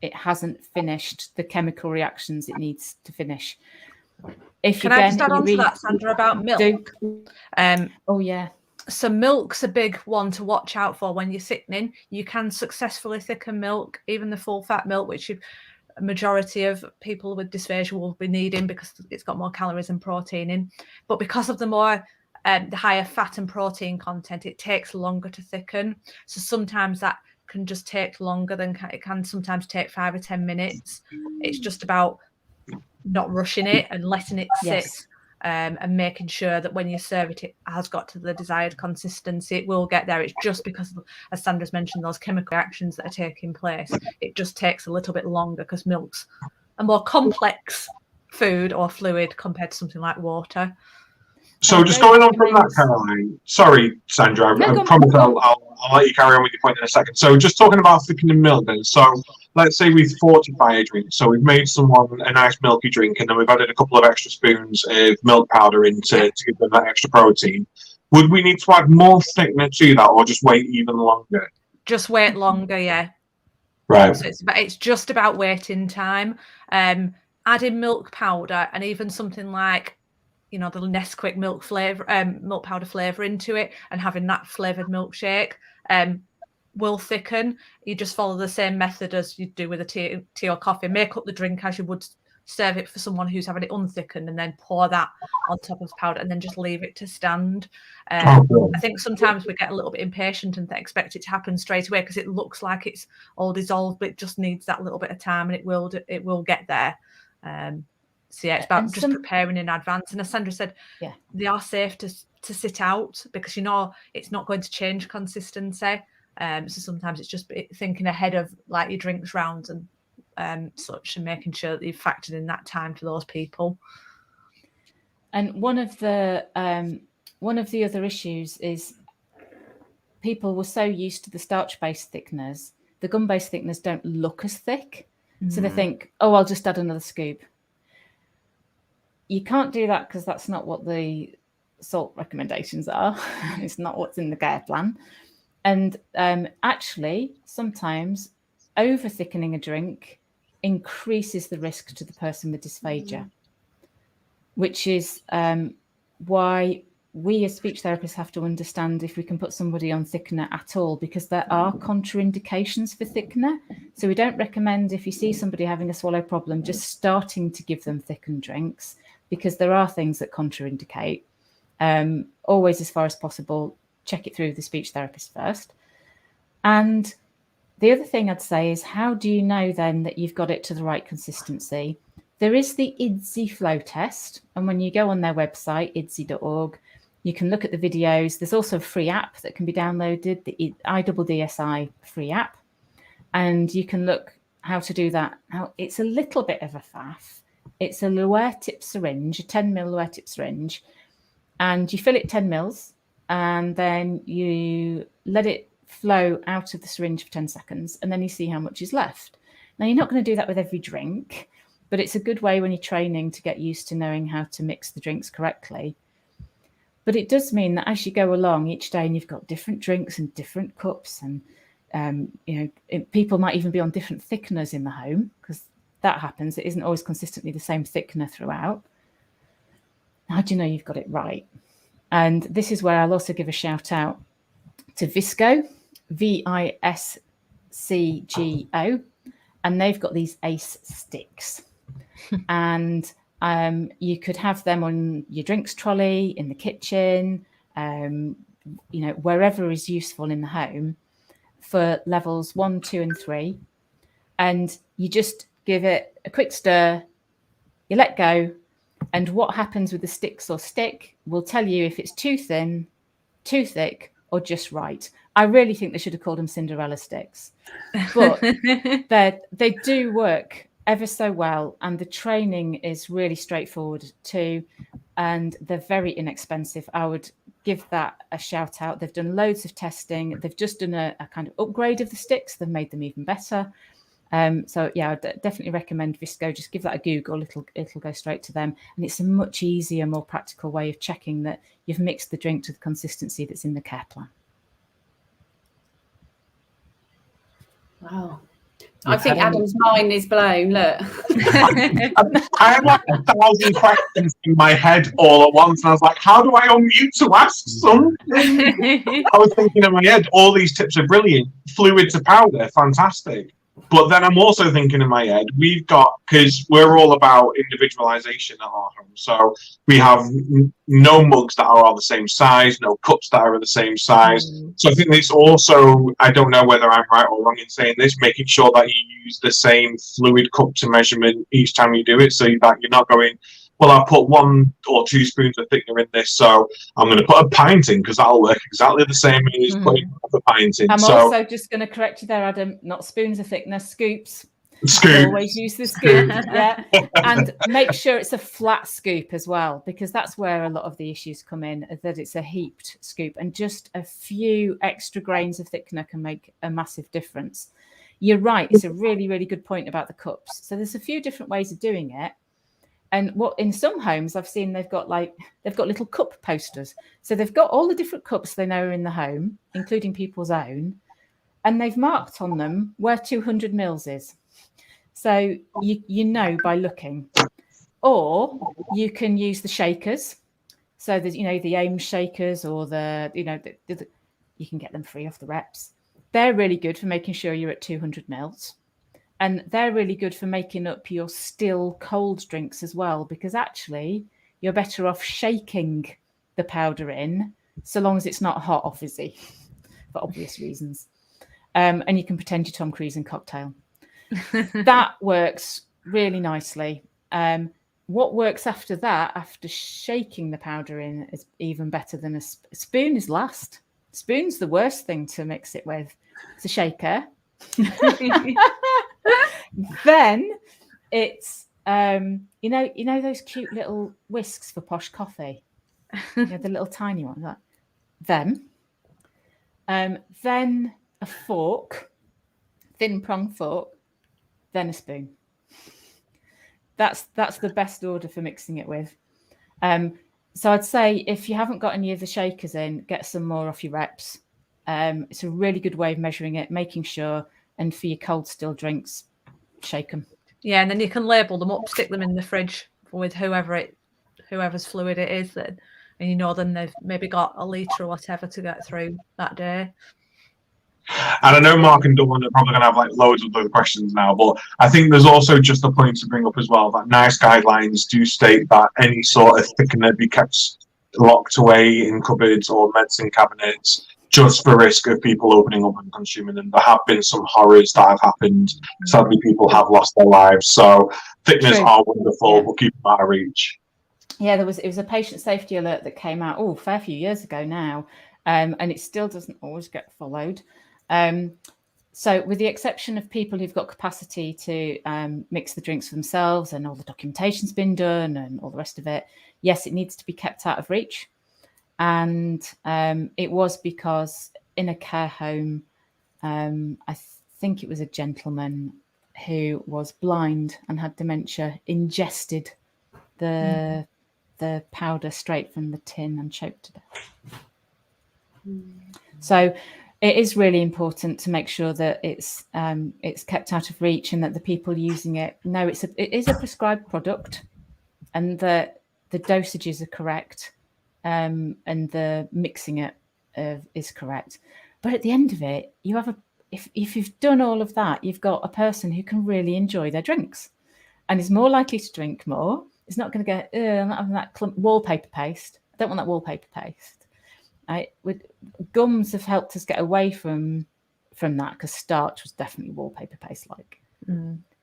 It hasn't finished the chemical reactions it needs to finish. Can I just add on to that, Sandra, about milk? Oh, yeah. So milk's a big one to watch out for when you're thickening. You can successfully thicken milk, even the full-fat milk, which a majority of people with dysphagia will be needing because it's got more calories and protein in. But because of the higher fat and protein content, it takes longer to thicken. So sometimes that can just take longer than it can sometimes take 5 or 10 minutes. It's just about not rushing it and letting it sit, and making sure that when you serve it, it has got to the desired consistency. It will get there. It's just because, as Sandra's mentioned, those chemical reactions that are taking place, it just takes a little bit longer because milk's a more complex food or fluid compared to something like water. So just going on from that, Caroline. Sorry, Sandra. I promise I'll let you carry on with your point in a second. So just talking about thickening milk then. So let's say we fortify a drink. So we've made someone a nice milky drink and then we've added a couple of extra spoons of milk powder in to give them that extra protein. Would we need to add more thickener to that or just wait even longer? Just wait longer, yeah. Right. So it's just about waiting time. Adding milk powder and even something like the Nesquik milk powder flavor into it and having that flavored milkshake will thicken. You just follow the same method as you do with a tea or coffee. Make up the drink as you would serve it for someone who's having it unthickened and then pour that on top of the powder and then just leave it to stand. I think sometimes we get a little bit impatient and expect it to happen straight away because it looks like it's all dissolved, but it just needs that little bit of time and it will get there. So yeah, it's about just preparing in advance. And as Sandra said, they are safe to sit out because it's not going to change consistency. So sometimes it's just thinking ahead of like your drinks rounds and such, and making sure that you've factored in that time for those people. And one of the other issues is people were so used to the starch-based thickeners, the gum-based thickeners don't look as thick. So they think, oh, I'll just add another scoop. You can't do that because that's not what the salt recommendations are. It's not what's in the care plan. And actually, sometimes over-thickening a drink increases the risk to the person with dysphagia, which is why we as speech therapists have to understand if we can put somebody on thickener at all, because there are contraindications for thickener. So we don't recommend, if you see somebody having a swallow problem, just starting to give them thickened drinks, because there are things that contraindicate. Always, as far as possible, check it through with the speech therapist first. And the other thing I'd say is, how do you know then that you've got it to the right consistency? There is the IDSI flow test. And when you go on their website, idsi.org, you can look at the videos. There's also a free app that can be downloaded, the IDDSI free app. And you can look how to do that. Now, it's a little bit of a faff. It's a Luer tip syringe, a 10 ml Luer tip syringe. And you fill it 10 mils, and then you let it flow out of the syringe for 10 seconds, and then you see how much is left. Now, you're not going to do that with every drink, but it's a good way when you're training to get used to knowing how to mix the drinks correctly. But it does mean that as you go along each day, and you've got different drinks and different cups, and people might even be on different thickeners in the home, because that happens. It isn't always consistently the same thickener throughout. How do you know you've got it right? And this is where I'll also give a shout out to Visco, VISCGO, and they've got these ACE sticks. And you could have them on your drinks trolley, in the kitchen, wherever is useful in the home for levels 1, 2, and 3. And you just give it a quick stir, you let go, and what happens with the sticks or stick will tell you if it's too thin, too thick, or just right. I really think they should have called them Cinderella sticks, but they do work ever so well, and the training is really straightforward too, and they're very inexpensive. I would give that a shout out. They've done loads of testing. They've just done a kind of upgrade of the sticks. They've made them even better. So yeah, I'd definitely recommend Visco. Just give that a Google. It'll go straight to them, and it's a much easier, more practical way of checking that you've mixed the drink to the consistency that's in the care plan. Wow. I think Adam's mind is blown. Look. I had like 1,000 questions in my head all at once, and I was like, how do I unmute to ask something? I was thinking in my head, all these tips are brilliant. Fluid to powder, fantastic. But then I'm also thinking in my head, we've got, because we're all about individualization at our home. So we have no mugs that are all the same size, no cups that are the same size. So I think it's also, I don't know whether I'm right or wrong in saying this, making sure that you use the same fluid cup to measurement each time you do it, so that you're not going, well, I put 1 or 2 spoons of thickener in this, so I'm going to put a pint in because that'll work exactly the same as putting a pint in. I'm also just going to correct you there, Adam. Not spoons of thickener, scoops. Scoop. Always use the scoop. Yeah, and make sure it's a flat scoop as well, because that's where a lot of the issues come in. That it's a heaped scoop, and just a few extra grains of thickener can make a massive difference. You're right. It's a really, really good point about the cups. So there's a few different ways of doing it. And what in some homes I've seen, they've got little cup posters. So they've got all the different cups they know are in the home, including people's own, and they've marked on them where 200 mils is. So you know by looking. Or you can use the shakers. So there's the Ames shakers, or you can get them free off the reps. They're really good for making sure you're at 200 mils. And they're really good for making up your still cold drinks as well, because actually you're better off shaking the powder in, so long as it's not hot or fizzy, for obvious reasons. And you can pretend you're Tom Cruise in Cocktail. That works really nicely. What works after that, after shaking the powder in, is even better than a spoon is last. Spoon's the worst thing to mix it with. It's a shaker. Then it's those cute little whisks for posh coffee, the little tiny ones, them. then a fork, thin prong fork, then a spoon. That's the best order for mixing it with. So I'd say if you haven't got any of the shakers in, get some more off your reps. It's a really good way of measuring it, making sure. And for your cold still drinks, shake them. Yeah, and then you can label them up, stick them in the fridge with whoever's fluid it is, and you know then they've maybe got a litre or whatever to get through that day. And I know Mark and Dawn are probably going to have like loads of other questions now, but I think there's also just a point to bring up as well that NICE guidelines do state that any sort of thickener be kept locked away in cupboards or medicine cabinets, just for risk of people opening up and consuming them. There have been some horrors that have happened. Sadly, people have lost their lives. So thickeners are wonderful, but keep them out of reach. Yeah, it was a patient safety alert that came out a fair few years ago now, and it still doesn't always get followed. So with the exception of people who've got capacity to mix the drinks for themselves and all the documentation's been done and all the rest of it, yes, it needs to be kept out of reach. And it was because in a care home, I think it was a gentleman who was blind and had dementia, ingested the powder straight from the tin and choked to death. So it is really important to make sure that it's kept out of reach and that the people using it know it is a prescribed product and that the dosages are correct. And the mixing it is correct, but at the end of it, you have if you've done all of that, you've got a person who can really enjoy their drinks, and is more likely to drink more. It's not going to get I'm not having that wallpaper paste. I don't want that wallpaper paste. Gums have helped us get away from that because starch was definitely wallpaper paste like,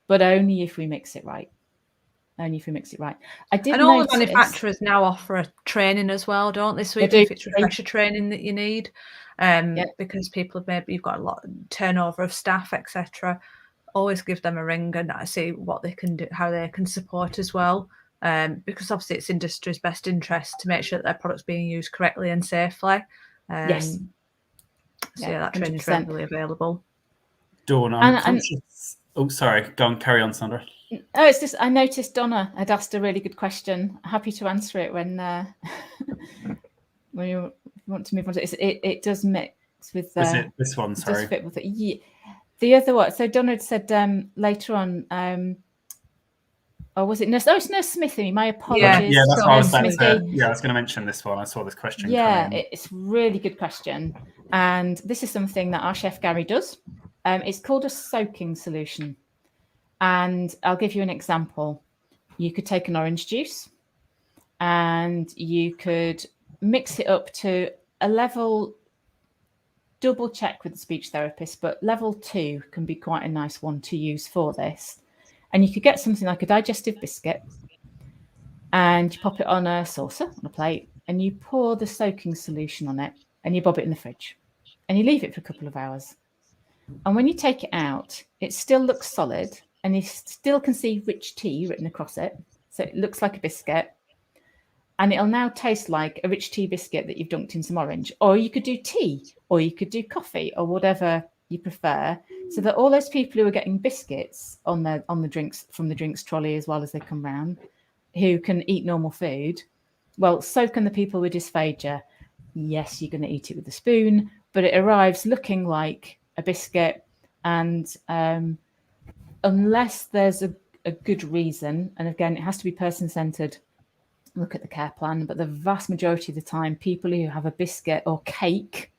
but only if we mix it right. I did. And all the manufacturers now offer a training as well, don't they? So even if it's refresher training that you need, because people you've got a lot of turnover of staff, etc. Always give them a ring and see what they can do, how they can support as well. Because obviously it's industry's best interest to make sure that their product's being used correctly and safely. Yes. So that training is readily available. Dawn, I'm conscious. Oh, sorry. Go on. Carry on, Sandra. Oh, it's just I noticed Donna had asked a really good question. Happy to answer it when you want to move on to it. It does mix with is it this one? Sorry. Does fit with it. Yeah. The other one. So Donna had said later on. Or was it Nurse? Oh, it's Nurse Smithy. My apologies. Yeah, that's what I was about to. Yeah, I was going to mention this one. I saw this question. Yeah, it's a really good question, and this is something that our chef Gary does. It's called a soaking solution. And I'll give you an example. You could take an orange juice and you could mix it up to a level, double check with the speech therapist, but level 2 can be quite a nice one to use for this. And you could get something like a digestive biscuit and you pop it on a saucer, on a plate, and you pour the soaking solution on it and you bob it in the fridge and you leave it for a couple of hours. And when you take it out, it still looks solid. And you still can see rich tea written across it. So it looks like a biscuit. And it'll now taste like a rich tea biscuit that you've dunked in some orange. Or you could do tea, or you could do coffee, or whatever you prefer. So that all those people who are getting biscuits on the drinks from the drinks trolley as well as they come round, who can eat normal food, well, so can the people with dysphagia. Yes, you're going to eat it with a spoon, but it arrives looking like a biscuit. And unless there's a good reason, and again, it has to be person-centered, look at the care plan, but the vast majority of the time, people who have a biscuit or cake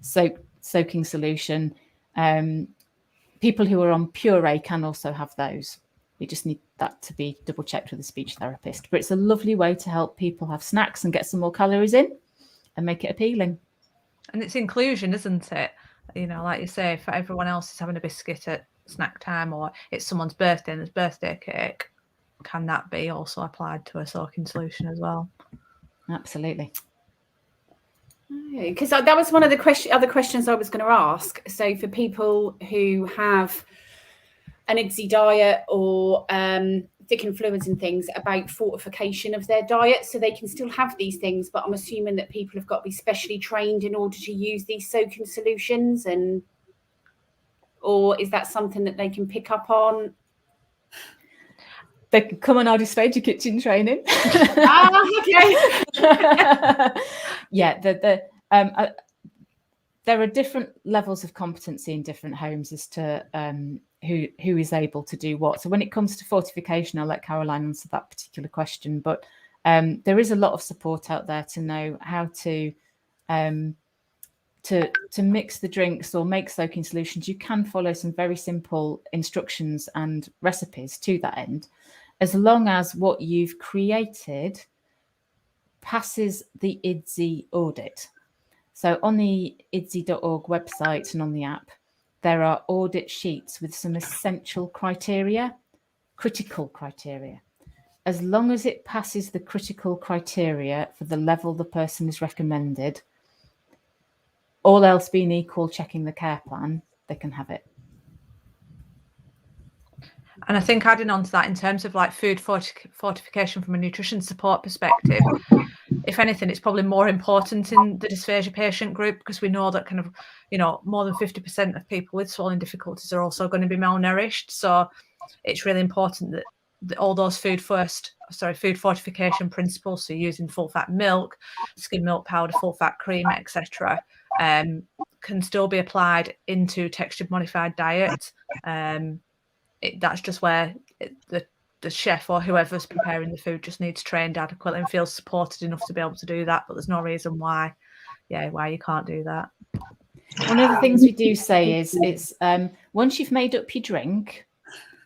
soaking solution, people who are on puree can also have those. We just need that to be double-checked with a speech therapist. But it's a lovely way to help people have snacks and get some more calories in and make it appealing. And it's inclusion, isn't it? You know, like you say, if everyone else is having a biscuit at snack time or it's someone's birthday and there's birthday cake, can that be also applied to a soaking solution as well? Absolutely. Because that was one of the other questions I was going to ask. So for people who have an IGSI diet or thickened fluids and things about fortification of their diet, so they can still have these things, but I'm assuming that people have got to be specially trained in order to use these soaking solutions, or is that something that they can pick up on? They can come on our Dysphagia Kitchen training. Okay. Yeah, there are different levels of competency in different homes as to who is able to do what. So when it comes to fortification, I'll let Caroline answer that particular question. But there is a lot of support out there to know how to mix the drinks or make soaking solutions. You can follow some very simple instructions and recipes to that end, as long as what you've created passes the IDSI audit. So on the IDSI.org website and on the app, there are audit sheets with some essential criteria, critical criteria. As long as it passes the critical criteria for the level the person is recommended, all else being equal, checking the care plan, they can have it. And I think adding on to that, in terms of like food fortification from a nutrition support perspective, if anything, it's probably more important in the dysphagia patient group, because we know that kind of, more than 50% of people with swallowing difficulties are also going to be malnourished. So it's really important that all those food fortification principles, so using full fat milk, skim milk powder, full fat cream, etc., can still be applied into textured modified diet. That's just where the chef or whoever's preparing the food just needs trained adequately and feels supported enough to be able to do that. But there's no reason why you can't do that. One of the things we do say is it's once you've made up your drink,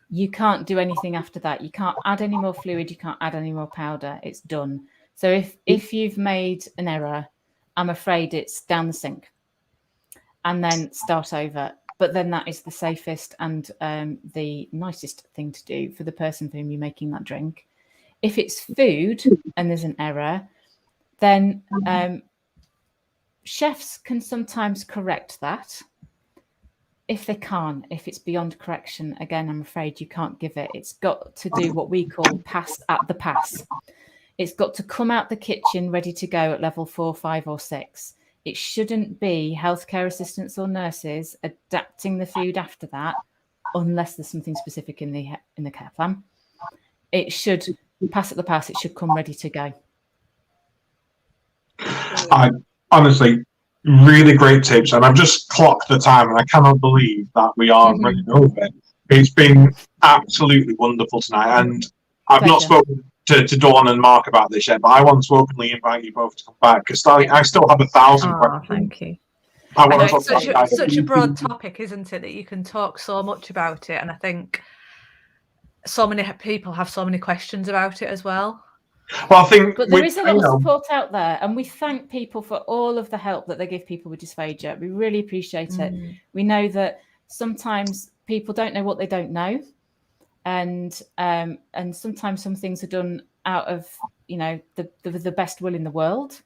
you can't do anything after that. You can't add any more fluid. You can't add any more powder. It's done. So if you've made an error, I'm afraid it's down the sink and then start over. But then that is the safest and the nicest thing to do for the person for whom you're making that drink. If it's food and there's an error, then chefs can sometimes correct that. If they can't, if it's beyond correction, again, I'm afraid you can't give it. It's got to do what we call pass at the pass. It's got to come out the kitchen ready to go at level 4, 5, or 6. It shouldn't be healthcare assistants or nurses adapting the food after that, unless there's something specific in the care plan. It should pass at the pass. It should come ready to go. Honestly, really great tips, and I've just clocked the time, and I cannot believe that we are running over. It's been absolutely wonderful tonight, and I've not spoken to Dawn and Mark about this yet, but I want to openly invite you both to come back, because I still have 1,000 questions. Thank you. It's such a broad topic, isn't it, that you can talk so much about it, and I think so many people have so many questions about it as well. Well, I think, but there is a lot of support out there, and we thank people for all of the help that they give people with dysphagia. We really appreciate it. We know that sometimes people don't know what they don't know, and sometimes some things are done out of the best will in the world.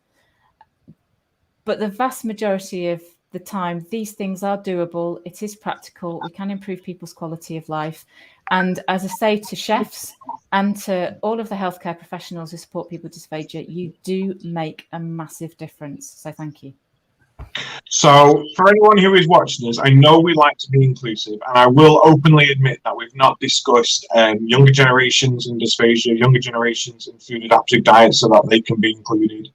But the vast majority of the time, these things are doable. It is practical. We can improve people's quality of life. And as I say to chefs and to all of the healthcare professionals who support people with dysphagia, you do make a massive difference. So thank you. So for anyone who is watching us, I know we like to be inclusive, and I will openly admit that we've not discussed younger generations in dysphagia, younger generations in food adapted diets so that they can be included.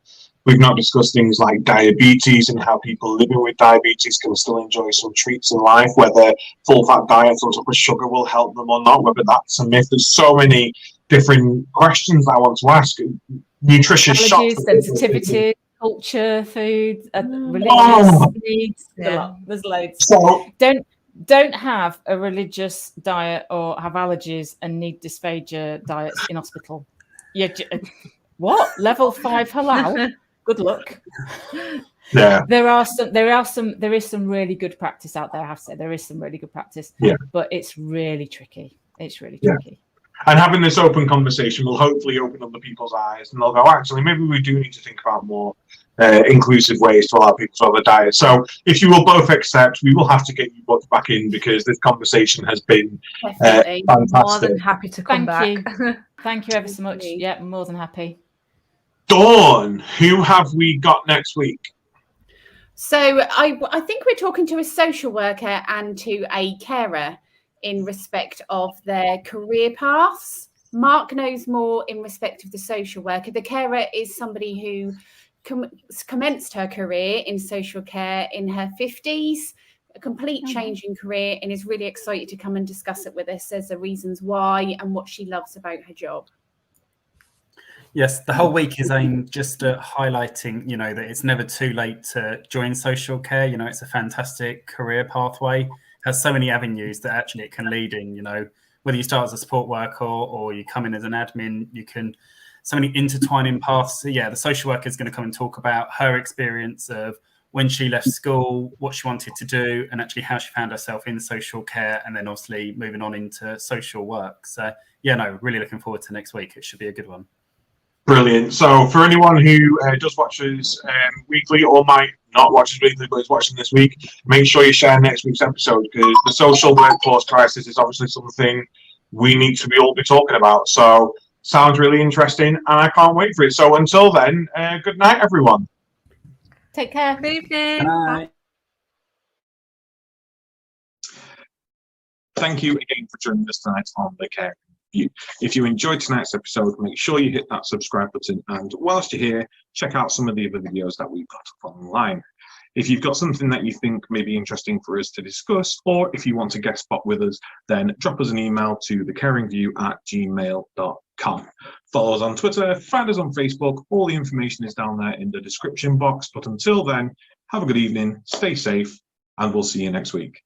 We've not discussed things like diabetes and how people living with diabetes can still enjoy some treats in life, whether full-fat diets on top of sugar will help them or not, whether that's a myth. There's so many different questions I want to ask. Nutritious shocks, sensitivity, culture, food, religious needs. Yeah. There's loads. So don't have a religious diet or have allergies and need dysphagia diets in hospital. What? Level 5 halal? Good luck. Yeah. There is some really good practice out there. I have to say there is some really good practice. Yeah. But it's really tricky. It's really tricky. And having this open conversation will hopefully open other people's eyes, and they'll go, actually, maybe we do need to think about more inclusive ways to allow people to have a diet. So if you will both accept, we will have to get you both back in, because this conversation has been Definitely. More than fantastic. happy to come Thank back. you. Thank you ever so much. Thank you. Yeah, more than happy. Dawn, who have we got next week? So I think we're talking to a social worker and to a carer in respect of their career paths. Mark knows more in respect of the social worker. The carer is somebody who commenced her career in social care in her 50s, a complete change in career, and is really excited to come and discuss it with us as the reasons why and what she loves about her job. Yes, the whole week is aimed just at highlighting, that it's never too late to join social care. It's a fantastic career pathway. It has so many avenues that actually it can lead in, whether you start as a support worker or you come in as an admin, so many intertwining paths. So yeah, the social worker is going to come and talk about her experience of when she left school, what she wanted to do, and actually how she found herself in social care, and then obviously moving on into social work. So yeah, no, really looking forward to next week. It should be a good one. Brilliant. So for anyone who does watch us weekly, or might not watch us weekly but is watching this week, make sure you share next week's episode, because the social workforce crisis is obviously something we need to all be talking about. So sounds really interesting, and I can't wait for it. So until then, good night, everyone. Take care. Good evening. Bye. Thank you again for joining us tonight on The Caring View. If you enjoyed tonight's episode, make sure you hit that subscribe button, and whilst you're here, check out some of the other videos that we've got up online. If you've got something that you think may be interesting for us to discuss, or if you want to guest spot with us, then drop us an email to thecaringview@gmail.com. Follow us on Twitter, find us on Facebook. All the information is down there in the description box. But until then, have a good evening, stay safe, and we'll see you next week.